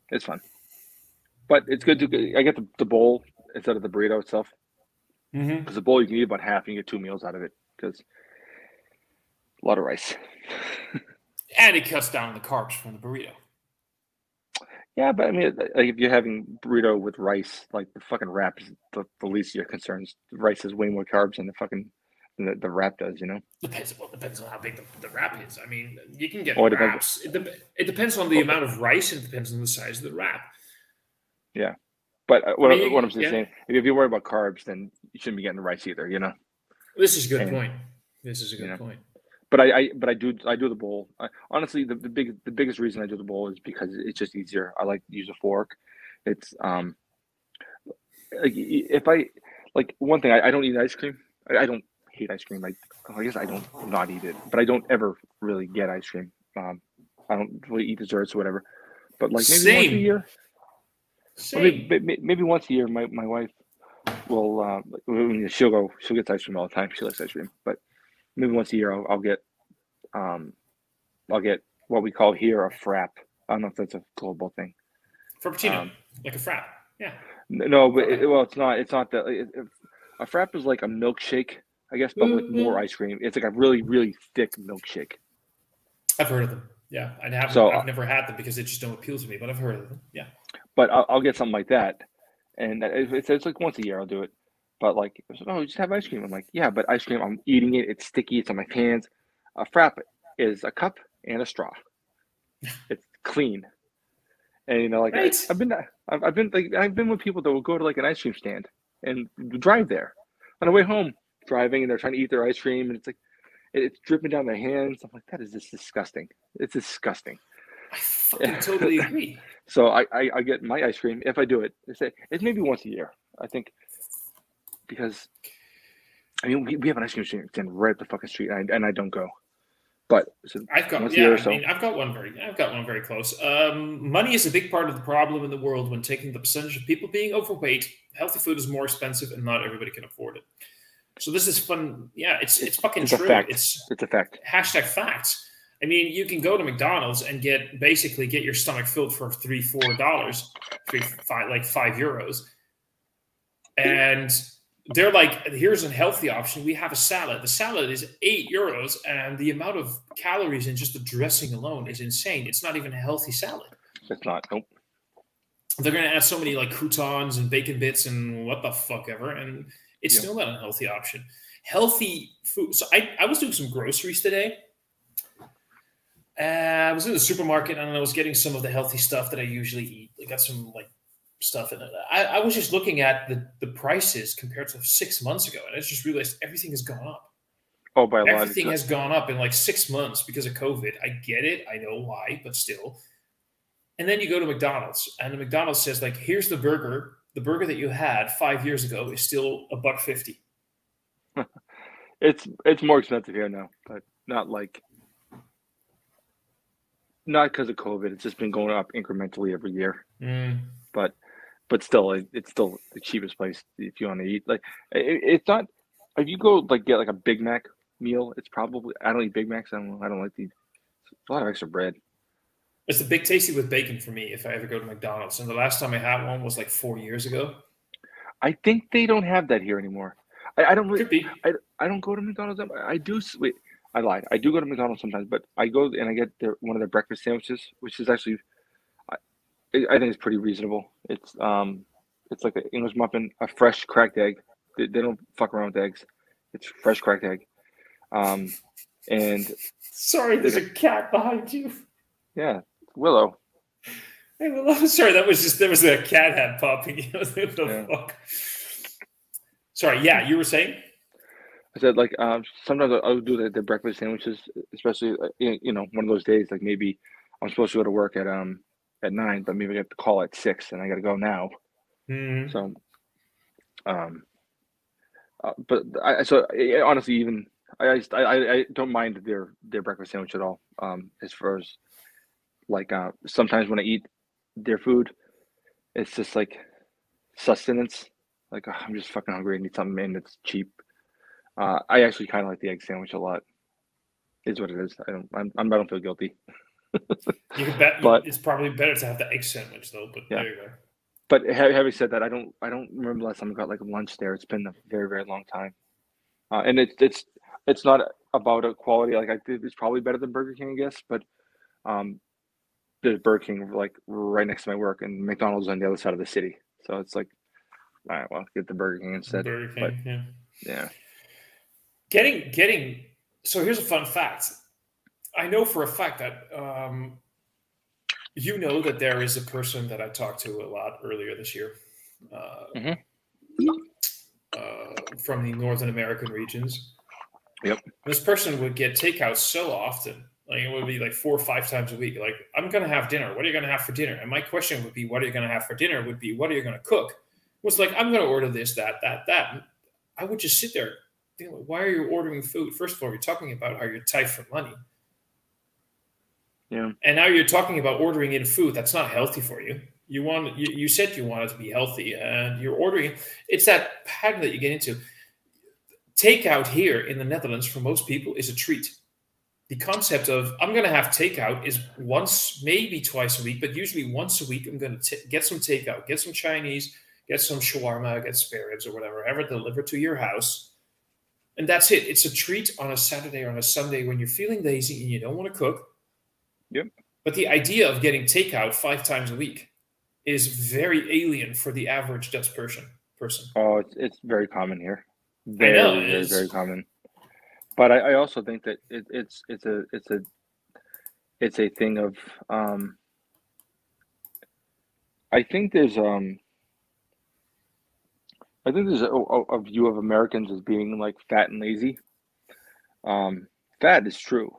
it's fun. But it's good I get the bowl instead of the burrito itself. Because the bowl you can eat about half, and you get 2 meals out of it. Because a lot of rice. And it cuts down on the carbs from the burrito. Yeah, but I mean, like if you're having burrito with rice, like the fucking wrap is the least of your concerns. The rice has way more carbs than the wrap does, Depends on how big the wrap is. I mean, you can get wraps. It depends on the amount of rice, and it depends on the size of the wrap. Yeah, but what I'm saying, if you worry about carbs, then you shouldn't be getting the rice either. This is a good point. This is a good point. But I do the bowl. Honestly, the biggest reason I do the bowl is because it's just easier. I like to use a fork. It's like if I like one thing, I don't eat ice cream. I don't hate ice cream. I guess I don't not eat it, but I don't ever really get ice cream. I don't really eat desserts or whatever. But like maybe once a year. Maybe once a year, my wife will she'll get ice cream all the time. She likes ice cream, but maybe once a year I'll get what we call here a frap. I don't know if that's a global thing. Frappuccino, like a frap. Yeah. No, but it's not. It's not that. A frap is like a milkshake, I guess, but with more ice cream. It's like a really, really thick milkshake. I've heard of them. Yeah, I've never had them because they just don't appeal to me, but I've heard of them. Yeah. But I'll get something like that, and it's like once a year I'll do it. But like, just have ice cream. I'm like, yeah, but ice cream, I'm eating it. It's sticky. It's on my hands. A frap is a cup and a straw. It's clean, and right. I've been with people that will go to like an ice cream stand and drive there on the way home, driving, and they're trying to eat their ice cream, and it's like it's dripping down their hands. I'm like, that is just disgusting. It's disgusting. I fucking totally agree. So I get my ice cream if I do it. It's maybe once a year, I think, because I mean we have an ice cream stand right up the fucking street, and I don't go. But I've got I've got one very close. Money is a big part of the problem in the world when taking the percentage of people being overweight. Healthy food is more expensive, and not everybody can afford it. So this is fun. Yeah, it's fucking true. It's a fact. Hashtag facts. I mean, you can go to McDonald's and get your stomach filled for $3-4, €5, and they're like, here's a healthy option. We have a salad. The salad is €8, and the amount of calories in just the dressing alone is insane. It's not even a healthy salad. It's not. Nope. They're going to add so many like croutons and bacon bits and what the fuck ever, and it's still not a healthy option. Healthy food. So I was doing some groceries today. I was in the supermarket and I was getting some of the healthy stuff that I usually eat. I got some like stuff in it. I was just looking at the prices compared to 6 months ago, and I just realized everything has gone up. Oh, by a lot. Everything has gone up in like 6 months because of COVID. I get it. I know why, but still. And then you go to McDonald's, and the McDonald's says, like, here's the burger. The burger that you had 5 years ago is still $1.50. It's more expensive here now, but not because of COVID. It's just been going up incrementally every year. But still, it's still the cheapest place if you want to eat. Like, it's not. If you go like get like a Big Mac meal, it's probably, I don't eat Big Macs. I don't like these. A lot of extra bread. It's the Big Tasty with bacon for me if I ever go to McDonald's. And the last time I had one was like 4 years ago. I think they don't have that here anymore. I don't really. Could be. I don't go to McDonald's. I do. Wait, I lied. I do go to McDonald's sometimes, but I go and I get one of their breakfast sandwiches, which is actually, I think it's pretty reasonable. It's like an English muffin, a fresh cracked egg. They don't fuck around with eggs. It's fresh cracked egg. And sorry, there's a cat behind you. Yeah, Willow. Hey, Willow. Sorry, there was a cat head popping. What the fuck? Sorry, yeah, you were saying? I said, like, sometimes I'll do the breakfast sandwiches, especially, one of those days, like maybe I'm supposed to go to work at 9, but maybe I get the call at 6 and I got to go now. Mm-hmm. So, honestly, even I don't mind their breakfast sandwich at all. As far as like, sometimes when I eat their food, it's just like sustenance. Like, I'm just fucking hungry. I need something, and it's cheap. I actually kind of like the egg sandwich a lot. Is what it is. I don't feel guilty. You can bet, but it's probably better to have the egg sandwich though. But there you go. But having said that, I don't remember last time I got like lunch there. It's been a very, very long time. And it's not about a quality. Like, it's probably better than Burger King, I guess. But there's Burger King like right next to my work, and McDonald's on the other side of the city. So it's like, all right, well, get the Burger King instead. Burger King, yeah. Getting. So here's a fun fact. I know for a fact that that there is a person that I talked to a lot earlier this year from the Northern American regions. Yep. This person would get takeout so often. Like, it would be like 4 or 5 times a week. Like, I'm going to have dinner. What are you going to have for dinner? And my question would be, what are you going to have for dinner? Would be, what are you going to cook? It was like, I'm going to order this, that. I would just sit there. Why are you ordering food? First of all, you're talking about how you're tight for money. Yeah. And now you're talking about ordering in food that's not healthy for you. You said you wanted to be healthy, and you're ordering. It's that pattern that you get into. Takeout here in the Netherlands for most people is a treat. The concept of I'm going to have takeout is once, maybe twice a week, but usually once a week I'm going to get some takeout, get some Chinese, get some shawarma, get spare ribs or whatever, ever delivered to your house. And that's it. It's a treat on a Saturday or on a Sunday when you're feeling lazy and you don't want to cook. Yep. But the idea of getting takeout 5 times a week is very alien for the average Dutch person. Oh, it's very common here. Very, very common. But I also think that it's a thing of I think there's a view of Americans as being like fat and lazy. Fat is true.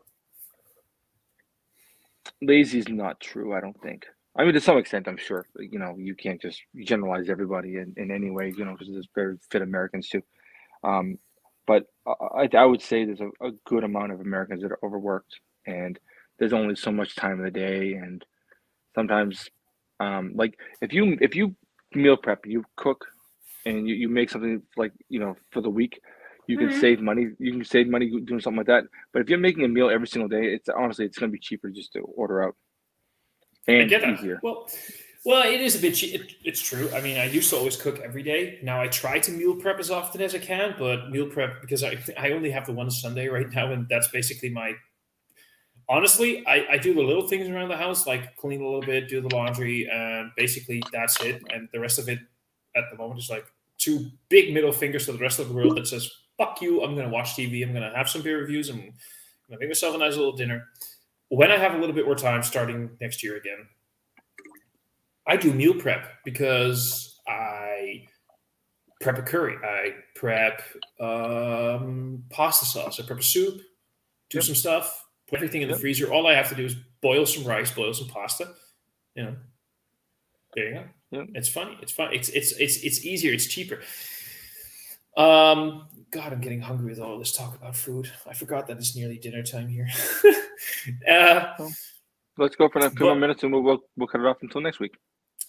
Lazy is not true, I don't think. I mean, to some extent, I'm sure. You can't just generalize everybody in any way, because there's very fit Americans too. But I would say there's a good amount of Americans that are overworked, and there's only so much time in the day, and sometimes, like if you meal prep, you cook, and you make something like for the week, you can save money. You can save money doing something like that. But if you're making a meal every single day, it's going to be cheaper just to order out. And I get that. easier. Well, Well, it is a bit cheap. It's true. I mean, I used to always cook every day. Now I try to meal prep as often as I can, but meal prep because I only have the one Sunday right now, and that's basically my. Honestly, I do the little things around the house, like clean a little bit, do the laundry, and basically that's it. And the rest of it at the moment is like two big middle fingers to the rest of the world that says, fuck you, I'm going to watch TV, I'm going to have some beer reviews, I'm going to make myself a nice little dinner. When I have a little bit more time starting next year again, I do meal prep because I prep a curry, I prep pasta sauce, I prep a soup, do some stuff. Put everything in the freezer. All I have to do is boil some rice, boil some pasta. You know, there you go. Yep. It's funny. It's fun. It's easier. It's cheaper. God, I'm getting hungry with all this talk about food. I forgot that it's nearly dinner time here. Let's go for a few more minutes, and we'll cut it off until next week.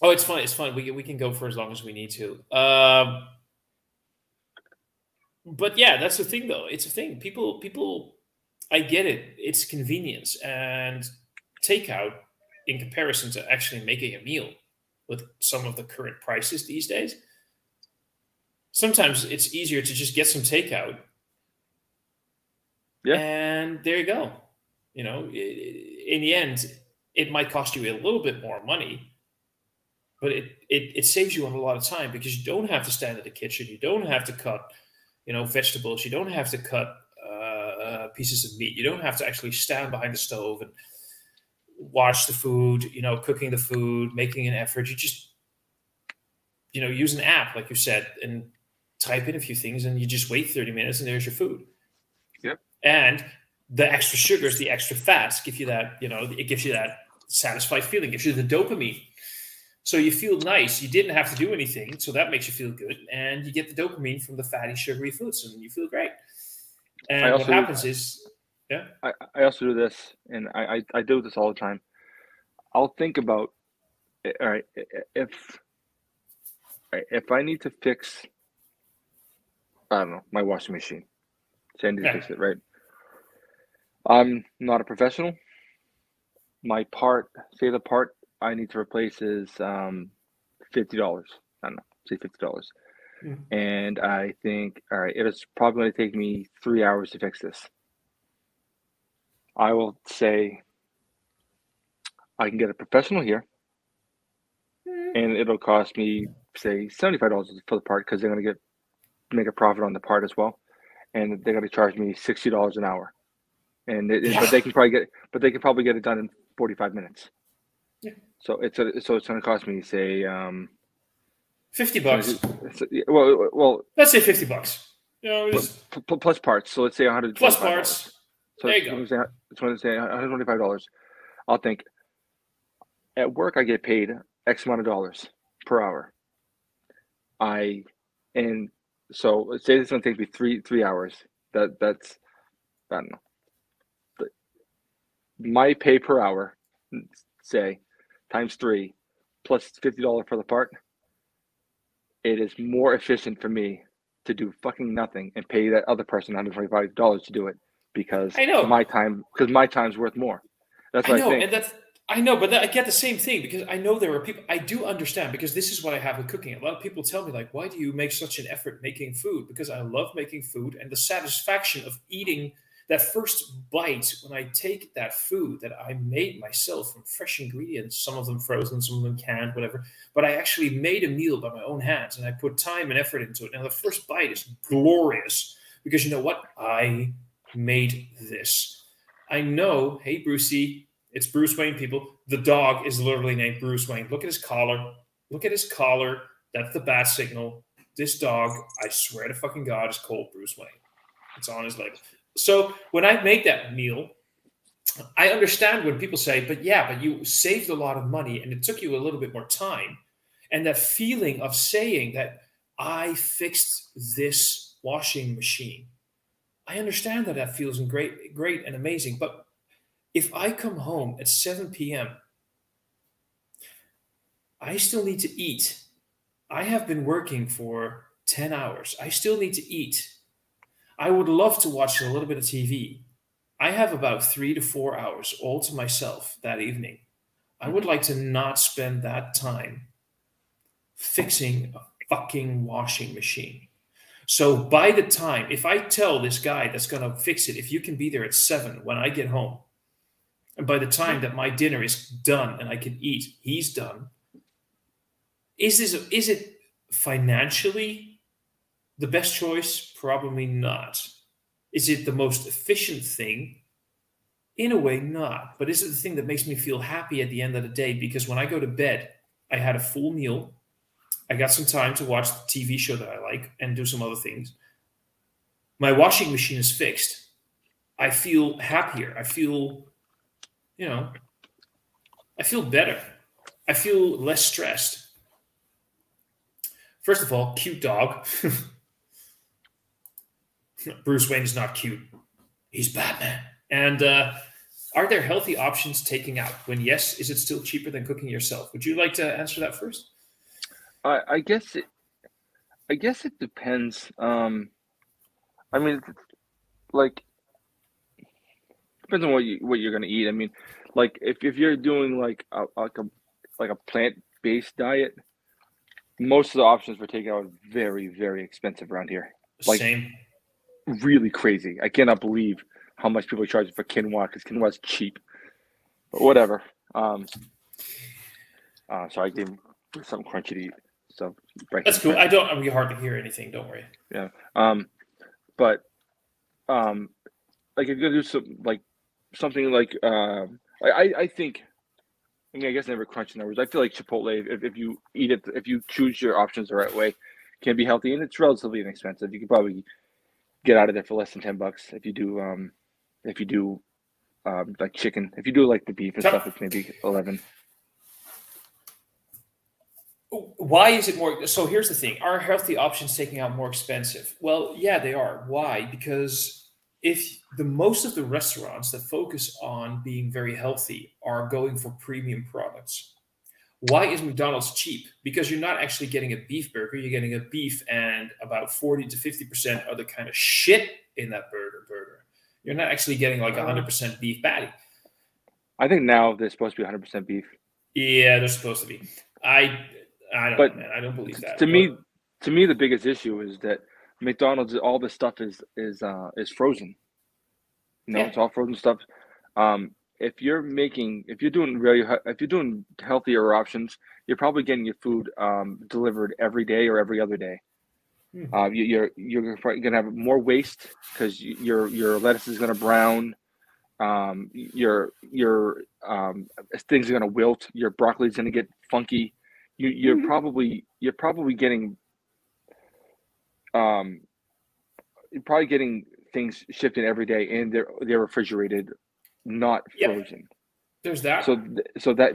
Oh, it's fine. It's fine. We can go for as long as we need to. But yeah, that's the thing, though. It's a thing. People. I get it. It's convenience and takeout in comparison to actually making a meal with some of the current prices these days. Sometimes it's easier to just get some takeout. Yeah. And there you go. You know, in the end, it might cost you a little bit more money, but it saves you a lot of time because you don't have to stand in the kitchen. You don't have to cut, vegetables. You don't have to cut pieces of meat. You don't have to actually stand behind the stove and watch the food, cooking the food, making an effort. You just, use an app, like you said, and type in a few things and you just wait 30 minutes and there's your food. Yep. And the extra sugars, the extra fats give you that, it gives you that satisfied feeling, gives you the dopamine. So you feel nice. You didn't have to do anything. So that makes you feel good. And you get the dopamine from the fatty, sugary foods and you feel great. And what happens is, yeah. I also do this, and I do this all the time. I'll think about, all right, if I need to fix, I don't know, my washing machine. Say I need to fix it, right? I'm not a professional. My part, say the part I need to replace is $50. I don't know, say $50. And I think, all right, it is probably going to take me 3 hours to fix this. I will say I can get a professional here, and it'll cost me, say, $75 for the part because they're going to make a profit on the part as well, and they're going to charge me $60 an hour. And but they can probably get it done in 45 minutes. Yeah. So it's going to cost me, say, $50. Well, let's say $50. Plus parts. So let's say $125. Plus parts. So there you go. It's going to say $125. I'll think at work I get paid X amount of dollars per hour. So let's say it's going to take me three hours. That's I don't know. My pay per hour, say, times 3, plus $50 for the part. It is more efficient for me to do fucking nothing and pay that other person $125 to do it because my time's worth more. That's what I think. And I know, but I get the same thing because I know there are people. I do understand because this is what I have with cooking. A lot of people tell me like, "Why do you make such an effort making food?" Because I love making food and the satisfaction of eating that first bite when I take that food that I made myself from fresh ingredients, some of them frozen, some of them canned, whatever. But I actually made a meal by my own hands and I put time and effort into it. Now the first bite is glorious because you know what? I made this. I know, hey, Brucey, it's Bruce Wayne, people. The dog is literally named Bruce Wayne. Look at his collar. Look at his collar. That's the bat signal. This dog, I swear to fucking God, is called Bruce Wayne. It's on his label. So when I make that meal, I understand when people say, but you saved a lot of money and it took you a little bit more time. And that feeling of saying that I fixed this washing machine. I understand that feels great and amazing. But if I come home at 7 p.m., I still need to eat. I have been working for 10 hours. I still need to eat. I would love to watch a little bit of TV. I have about 3 to 4 hours all to myself that evening. I would like to not spend that time fixing a fucking washing machine. So by the time, if I tell this guy that's going to fix it, if you can be there at 7 when I get home, and by the time that my dinner is done and I can eat, he's done. Is it financially the best choice? Probably not. Is it the most efficient thing? In a way, not. But is it the thing that makes me feel happy at the end of the day? Because when I go to bed, I had a full meal. I got some time to watch the TV show that I like and do some other things. My washing machine is fixed. I feel happier. I feel, I feel better. I feel less stressed. First of all, cute dog. Bruce Wayne is not cute. He's Batman. And are there healthy options taking out? When yes, is it still cheaper than cooking yourself? Would you like to answer that first? I guess it depends. I mean, like, depends on what you're gonna eat. I mean, like if you're doing like a plant-based diet, most of the options for takeout are very, very expensive around here. Like, same. Really crazy. I cannot believe how much people are charging for quinoa because quinoa is cheap. But whatever. So I gave him something crunchy to eat. So that's cool. I'm hard to hear anything. Don't worry. Yeah. But like if you're gonna do something like I think. I mean, I guess I never crunch the numbers. I feel like Chipotle, if you eat it, if you choose your options the right way, can be healthy and it's relatively inexpensive. You can probably get out of there for less than $10 if you do like chicken. If you do like the beef and stuff, it's maybe 11. Why is it more? So here's the thing: are healthy options taking out more expensive? Well, yeah, they are. Why? Because if most of the restaurants that focus on being very healthy are going for premium products, why is McDonald's cheap? Because you're not actually getting a beef burger. You're getting a beef and about 40 to 50% other kind of shit in that burger. You're not actually getting like 100% beef patty. I think now they're supposed to be 100% beef. Yeah, they're supposed to be. I don't know, man. I don't believe that. To me, the biggest issue is that McDonald's, all this stuff is frozen. It's all frozen stuff. If you're doing healthier options, you're probably getting your food delivered every day or every other day. You're gonna have more waste because your lettuce is gonna brown. Your things are gonna wilt. Your broccoli is gonna get funky. You're probably getting things shipped in every day, and they're refrigerated, not frozen. There's that. So that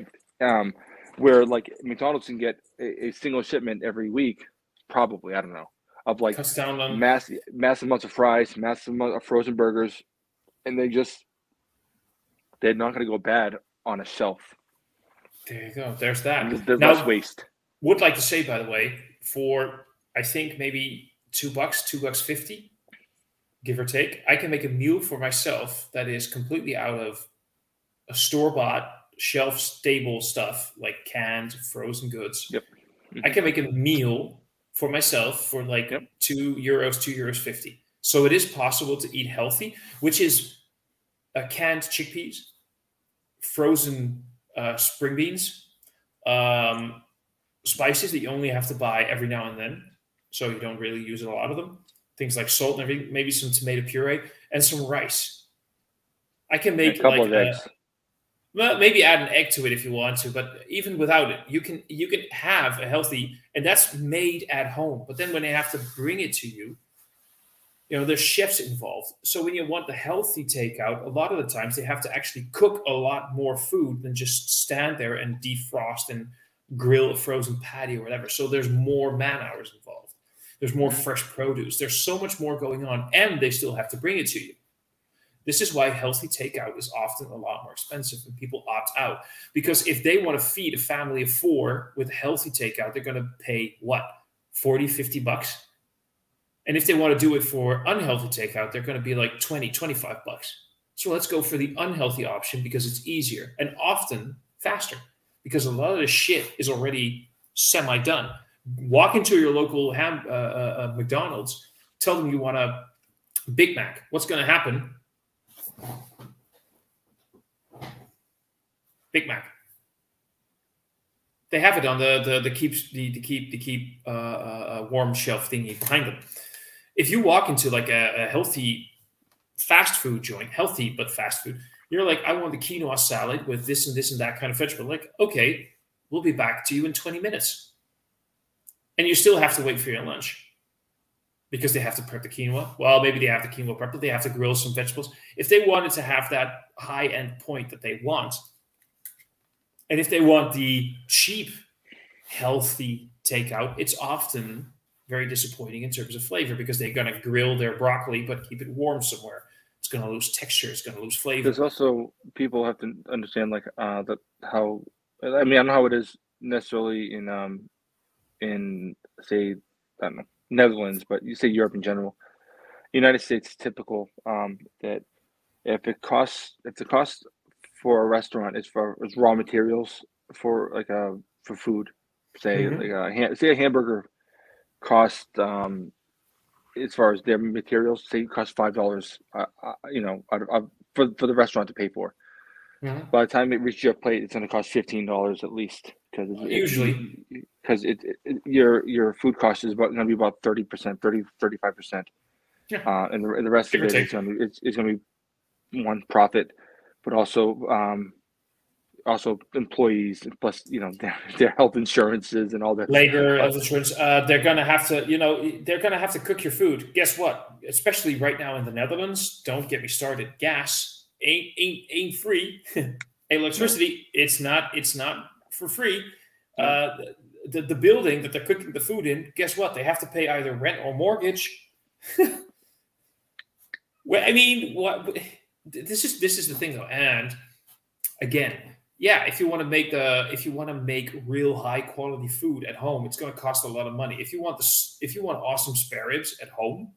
where like McDonald's can get a single shipment every week, probably, I don't know, of like massive amounts of fries, massive amount of frozen burgers, and they're not going to go bad on a shelf. There you go. There's that. There's less waste. Would like to say, by the way, for I think maybe $2.50, give or take, I can make a meal for myself that is completely out of a store-bought, shelf-stable stuff like canned, frozen goods. Yep. I can make a meal for myself for like €2, €2.50. So it is possible to eat healthy, which is canned chickpeas, frozen spring beans, spices that you only have to buy every now and then, so you don't really use a lot of them. Things like salt and everything, maybe some tomato puree, and some rice. I can make a couple of eggs. Well, maybe add an egg to it if you want to, but even without it, you can have a healthy, and that's made at home. But then when they have to bring it to you, there's chefs involved. So when you want the healthy takeout, a lot of the times they have to actually cook a lot more food than just stand there and defrost and grill a frozen patty or whatever. So there's more man hours involved. There's more fresh produce. There's so much more going on, and they still have to bring it to you. This is why healthy takeout is often a lot more expensive and people opt out. Because if they want to feed a family of 4 with healthy takeout, they're going to pay what? $40, $50? And if they want to do it for unhealthy takeout, they're going to be like $20, $25. So let's go for the unhealthy option because it's easier and often faster. because a lot of the shit is already semi-done. Walk into your local McDonald's, tell them you want a Big Mac. What's going to happen? Big Mac. They have it on the keep warm shelf thingy behind them. If you walk into like a healthy fast food joint, healthy but fast food, you're like, I want the quinoa salad with this and that kind of vegetable. Like, okay, we'll be back to you in 20 minutes. And you still have to wait for your lunch because they have to prep the quinoa. Well, maybe they have the quinoa prep, but they have to grill some vegetables. If they wanted to have that high-end point that they want, and if they want the cheap, healthy takeout, it's often very disappointing in terms of flavor because they're going to grill their broccoli but keep it warm somewhere. It's going to lose texture. It's going to lose flavor. There's also people have to understand like that how I don't know how it is necessarily in say I don't know Netherlands, but you say Europe in general. United States typical that if the cost for a restaurant is raw materials for like for food, say like a hamburger cost as far as their materials, say it costs $5 for the restaurant to pay for. By the time it reaches your plate, it's going to cost $15 at least because your food cost is going to be about 30%, 35%. And the rest of it is going to be one profit, but also employees plus their health insurances and all that labor health insurance. They're going to have to cook your food. Guess what? Especially right now in the Netherlands, don't get me started. Gas ain't free. Electricity, it's not for free. The building that they're cooking the food in, guess what? They have to pay either rent or mortgage. Well, I mean, what? This is the thing, though. And again, yeah, if you want to make real high quality food at home, it's going to cost a lot of money. If you want awesome spare ribs at home,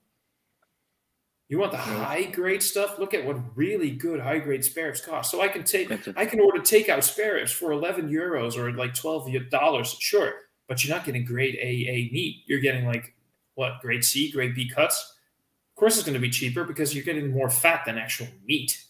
you want the high grade stuff. Look at what really good high grade spare ribs cost. So I can order takeout spare ribs for €11 or like $12, sure, but you're not getting grade A meat. You're getting like what, grade C, grade B cuts. Of course, it's going to be cheaper because you're getting more fat than actual meat.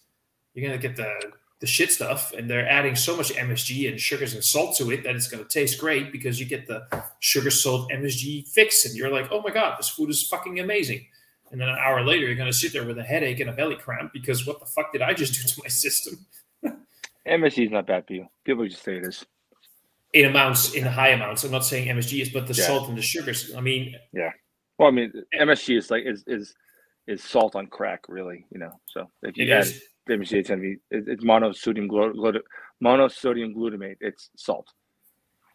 You're going to get the shit stuff, and they're adding so much MSG and sugars and salt to it that it's going to taste great because you get the sugar, salt, MSG fix, and you're like, oh my God, this food is fucking amazing. And then an hour later, you're going to sit there with a headache and a belly cramp because what the fuck did I just do to my system? MSG is not bad for you. People just say it is. In high amounts. I'm not saying MSG is, but the salt and the sugars. I mean, yeah. Well, I mean, MSG is like is salt on crack, really. So if you add MSG, it's going to be it's monosodium glutamate. It's salt.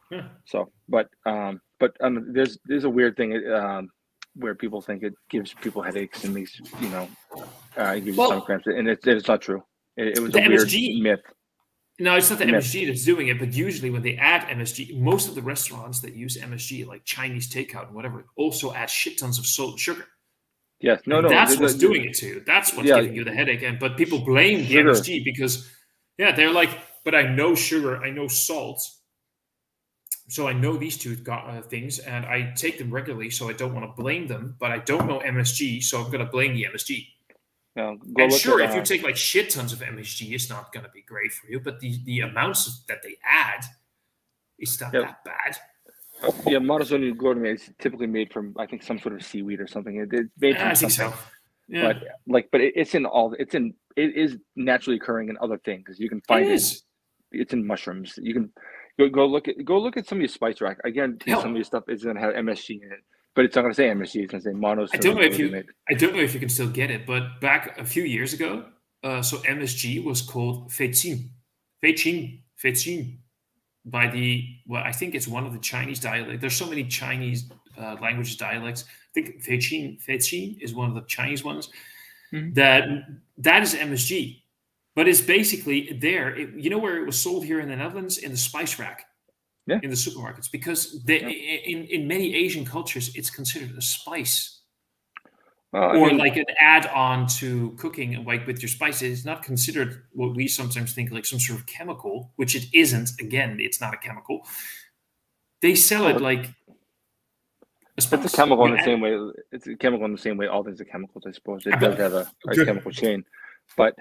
Yeah. So, but there's a weird thing where people think it gives people headaches and makes it gives you stomach cramps, and it's not true. It was a weird myth. No, it's not the MSG that's doing it, but usually when they add MSG, most of the restaurants that use MSG, like Chinese takeout and whatever, also add shit tons of salt and sugar. Yes, that's what's doing it to you. That's what's giving you the headache. But people blame the MSG because, they're like, but I know sugar, I know salt, so I know these two things, and I take them regularly, so I don't want to blame them. But I don't know MSG, so I'm going to blame the MSG. And sure, if you take like shit tons of MSG, it's not going to be great for you. But the amounts that they add, it's not that bad. Yeah, monosodium glutamate is typically made from, I think, some sort of seaweed or something. It's made from something. So. Yeah. But it is naturally occurring in other things. You can find it. It's in mushrooms. You can go look at some of your spice rack. I guarantee some of your stuff is going to have MSG in it, but it's not going to say MSG. It's going to say monosodium glutamate. I don't know if you can still get it, but back a few years ago, so MSG was called Feichin. By I think it's one of the Chinese dialects. There's so many Chinese language dialects. I think Feichin is one of the Chinese ones. That is MSG, but it's basically there. You know where it was sold here in the Netherlands? In the spice rack, in the supermarkets, because in many Asian cultures it's considered a spice. or like an add-on to cooking, like with your spices, it's not considered what we sometimes think like some sort of chemical, which it isn't. Again, it's not a chemical. They sell it like a spice. It's a chemical in the same way. It's a chemical in the same way all things are chemicals, I suppose. It does have a chemical chain, but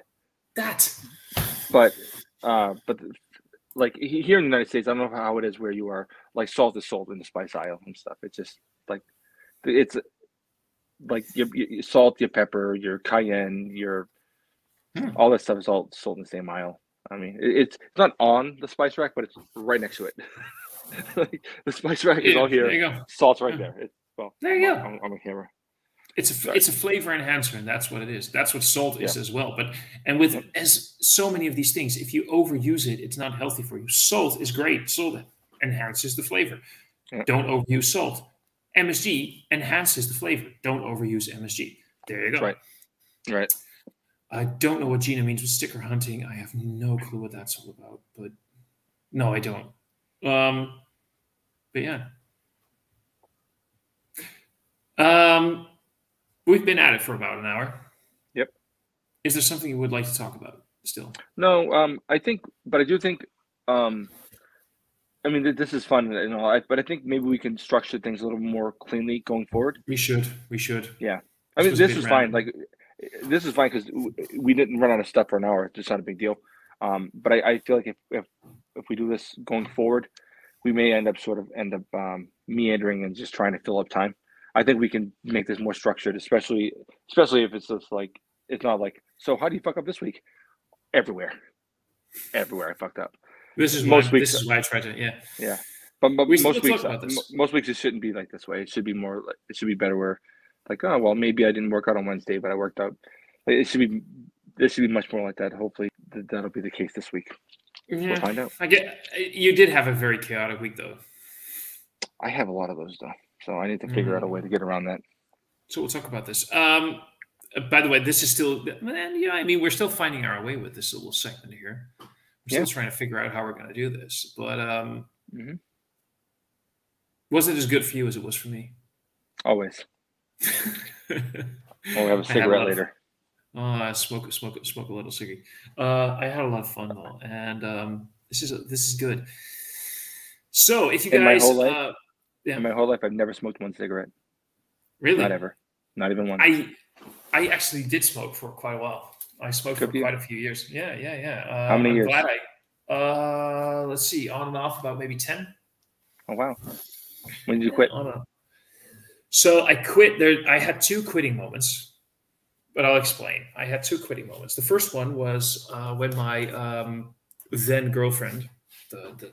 like here in the United States, I don't know how it is where you are. Like salt is sold in the spice aisle and stuff. It's just like it's like your salt, your pepper, your cayenne, your all that stuff is all sold in the same aisle. I mean, it's not on the spice rack, but it's right next to it. Like, the spice rack is all here. There you go. Salt's right there. There you go. On the camera. It's a flavor enhancer, and that's what it is. That's what salt is as well. But with as so many of these things, if you overuse it, it's not healthy for you. Salt is great. Salt enhances the flavor. Don't overuse salt. MSG enhances the flavor. Don't overuse MSG. There you go. That's right. I don't know what Gina means with sticker hunting. I have no clue what that's all about. But no, I don't. But yeah. We've been at it for about an hour. Yep. Is there something you would like to talk about still? No, I do think, I mean, this is fun and all, but I think maybe we can structure things a little more cleanly going forward. We should. Yeah. I mean, this is fine. Like, this is fine because we didn't run out of stuff for an hour. It's just not a big deal. But I feel like if we do this going forward, we may end up meandering and just trying to fill up time. I think we can make this more structured, especially if it's just like, it's not like, so how do you fuck up this week? Everywhere I fucked up. This is why I try to, yeah. But most weeks it shouldn't be like this way. It should be more. It should be better where, like, oh well, maybe I didn't work out on Wednesday, but I worked out. It should be. This should be much more like that. Hopefully, that'll be the case this week. Yeah, we'll find out. You did have a very chaotic week, though. I have a lot of those, though, so I need to figure out a way to get around that. So we'll talk about this. By the way, this is still. I mean, we're still finding our way with this little segment here. We're still trying to figure out how we're going to do this, but wasn't it as good for you as it was for me? Always. We'll have a cigarette later. Smoke a little cigarette. I had a lot of fun though, and this is good. So if you guys, in my whole life, I've never smoked one cigarette. Really? Not ever. Not even one. I actually did smoke for quite a while. I smoked for quite a few years. Yeah. How many years? Let's see, on and off about maybe 10. Oh wow! When did you quit? So I quit there. I had two quitting moments, but I'll explain. I had two quitting moments. The first one was when my then girlfriend, the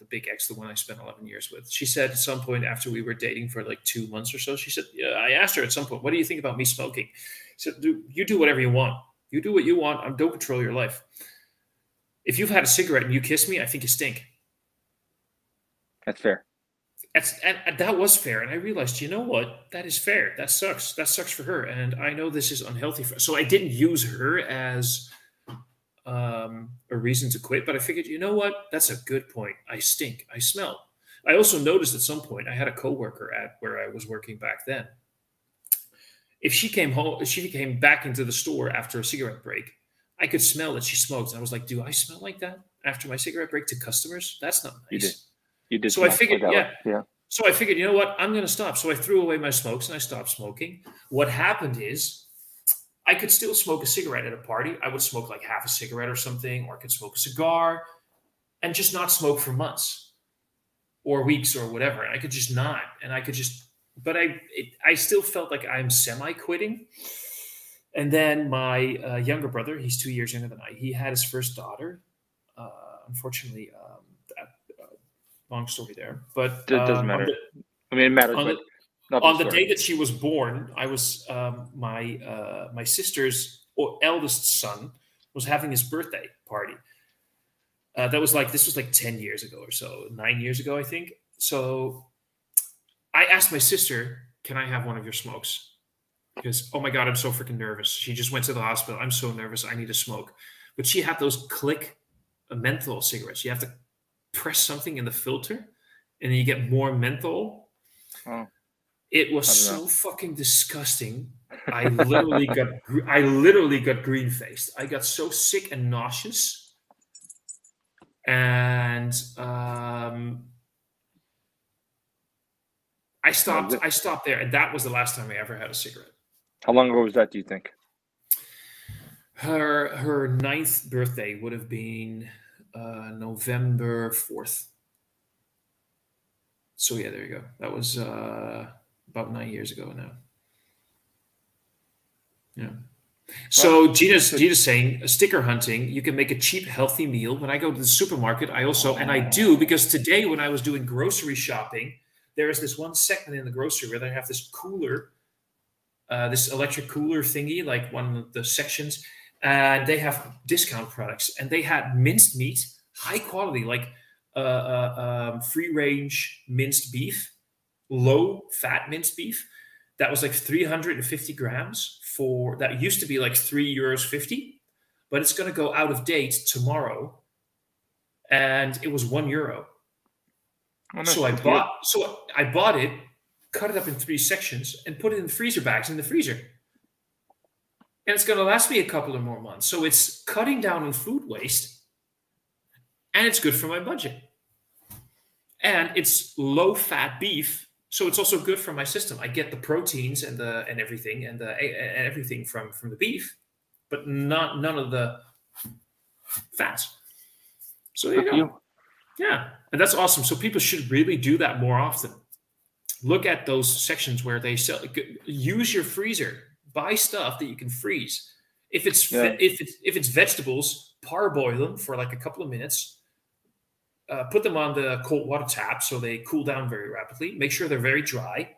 big ex, the one I spent 11 years with, she said at some point after we were dating for like 2 months or so, she said, I asked her at some point, what do you think about me smoking? She said, you do whatever you want. You do what you want. I don't control your life. If you've had a cigarette and you kiss me, I think you stink. That's fair. And that was fair. And I realized, you know what? That is fair. That sucks. That sucks for her. And I know this is unhealthy for her. So I didn't use her as a reason to quit. But I figured, you know what? That's a good point. I stink. I smell. I also noticed at some point, I had a coworker at where I was working back then. If she came home, if she came back into the store after a cigarette break, I could smell that she smoked. And I was like, do I smell like that after my cigarette break to customers? That's not nice. You did. So I figured, yeah. So I figured, you know what? I'm going to stop. So I threw away my smokes and I stopped smoking. What happened is I could still smoke a cigarette at a party. I would smoke like half a cigarette or something, or I could smoke a cigar and just not smoke for months or weeks or whatever. And I could just not. And I could just, but I still felt like I'm semi-quitting. And then my younger brother, he's 2 years younger than I, he had his first daughter. Unfortunately, long story there, but it doesn't matter. It matters. On the day that she was born, I was my sister's eldest son was having his birthday party. This was like 10 years ago or so, 9 years ago, I think. So I asked my sister, "Can I have one of your smokes?" Because, oh my God, I'm so freaking nervous. She just went to the hospital. I'm so nervous. I need to smoke. But she had those click menthol cigarettes. You have to press something in the filter and then you get more menthol. Oh. It was so fucking disgusting. I literally got green faced. I got so sick and nauseous, and I stopped there, and that was the last time I ever had a cigarette. How long ago was that, do you think? Her 9th birthday would have been November 4th. So yeah, there you go. That was about 9 years ago now. Yeah. So Gina's saying, sticker hunting, you can make a cheap, healthy meal. When I go to the supermarket, and I do, because today when I was doing grocery shopping, there is this one segment in the grocery where they have this cooler, this electric cooler thingy, like one of the sections, and they have discount products, and they had minced meat, high quality, like free range minced beef, low fat minced beef. That was like 350 grams for, that used to be like €3.50, but it's going to go out of date tomorrow. And it was €1. So I bought it, cut it up in 3 sections, and put it in freezer bags in the freezer. And it's going to last me a couple of more months. So it's cutting down on food waste, and it's good for my budget. And it's low-fat beef, so it's also good for my system. I get the proteins and everything from the beef, but none of the fats. So there you go. Yeah, and that's awesome. So people should really do that more often. Look at those sections where they sell. Use your freezer. Buy stuff that you can freeze. If it's vegetables, parboil them for like a couple of minutes. Put them on the cold water tap so they cool down very rapidly. Make sure they're very dry.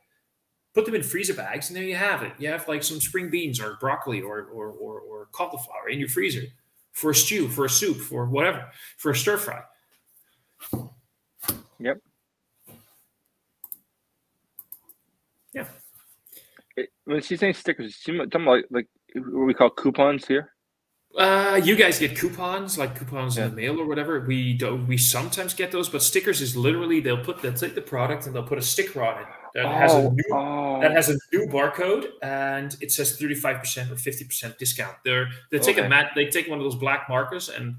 Put them in freezer bags, and there you have it. You have like some spring beans or broccoli or cauliflower in your freezer for a stew, for a soup, for whatever, for a stir fry. Yep. Yeah. When she's saying stickers, she's talking about like what we call coupons here. You guys get coupons, like coupons in the mail or whatever. We don't. We sometimes get those, but stickers is literally they'll take the product and they'll put a sticker on it that has a new barcode, and it says 35% or 50% discount. They take one of those black markers and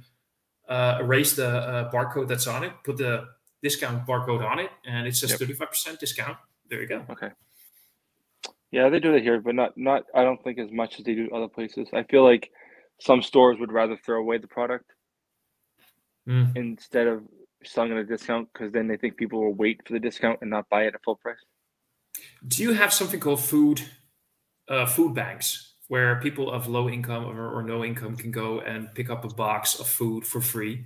erase the barcode that's on it, put the discount barcode on it, and it says 35% discount. There you go. Okay. Yeah, they do that here, but not. I don't think as much as they do other places. I feel like some stores would rather throw away the product instead of selling at a discount, because then they think people will wait for the discount and not buy it at full price. Do you have something called food banks, where people of low income or no income can go and pick up a box of food for free?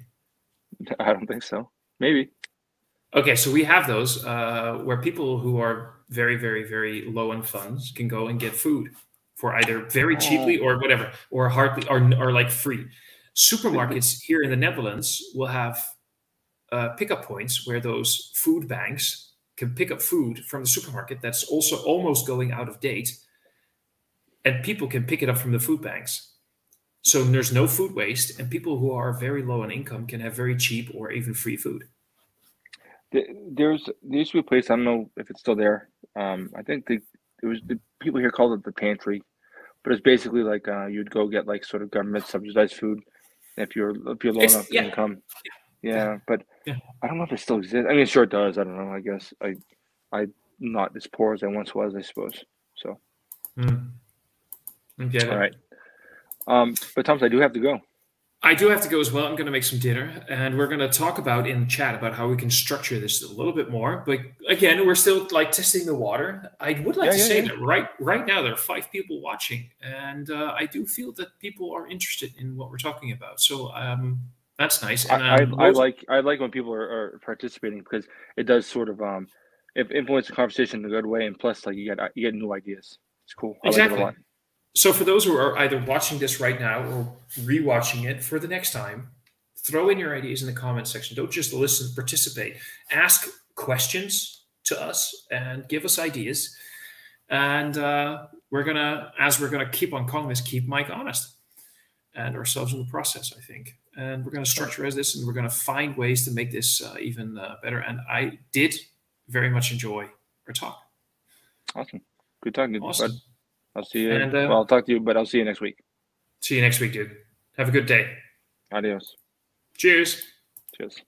I don't think so. Maybe. Okay, so we have those where people who are very, very, very low on funds can go and get food for either very cheaply or whatever, or hardly, or like free. Supermarkets here in the Netherlands will have pickup points where those food banks can pick up food from the supermarket that's also almost going out of date, and people can pick it up from the food banks. So there's no food waste, and people who are very low on income can have very cheap or even free food. There used to be a place, I don't know if it's still there. I think the people here called it the pantry, but it's basically like you'd go get like sort of government subsidized food if you're low enough income. Yeah, but I don't know if it still exists. I mean, sure it does. I don't know. I guess I'm not as poor as I once was, I suppose. So, Okay. All right. But Thomas, I do have to go. I do have to go as well. I'm going to make some dinner, and we're going to talk about in the chat about how we can structure this a little bit more. But again, we're still like testing the water. I would like to say that right now there are 5 people watching, and I do feel that people are interested in what we're talking about. So that's nice. And I like when people are participating, because it does sort of influence the conversation in a good way, and plus like you get new ideas. It's cool. Exactly. I like it a lot. So for those who are either watching this right now or rewatching it for the next time, throw in your ideas in the comment section. Don't just listen, participate. Ask questions to us and give us ideas. And we're gonna keep on calling this "Keep Mike Honest" and ourselves in the process, I think. And we're gonna structure as this, and we're gonna find ways to make this even better. And I did very much enjoy our talk. Awesome. Good talking to you, Awesome. bud. I'll see you. And, I'll talk to you, but I'll see you next week. See you next week, dude. Have a good day. Adios. Cheers. Cheers.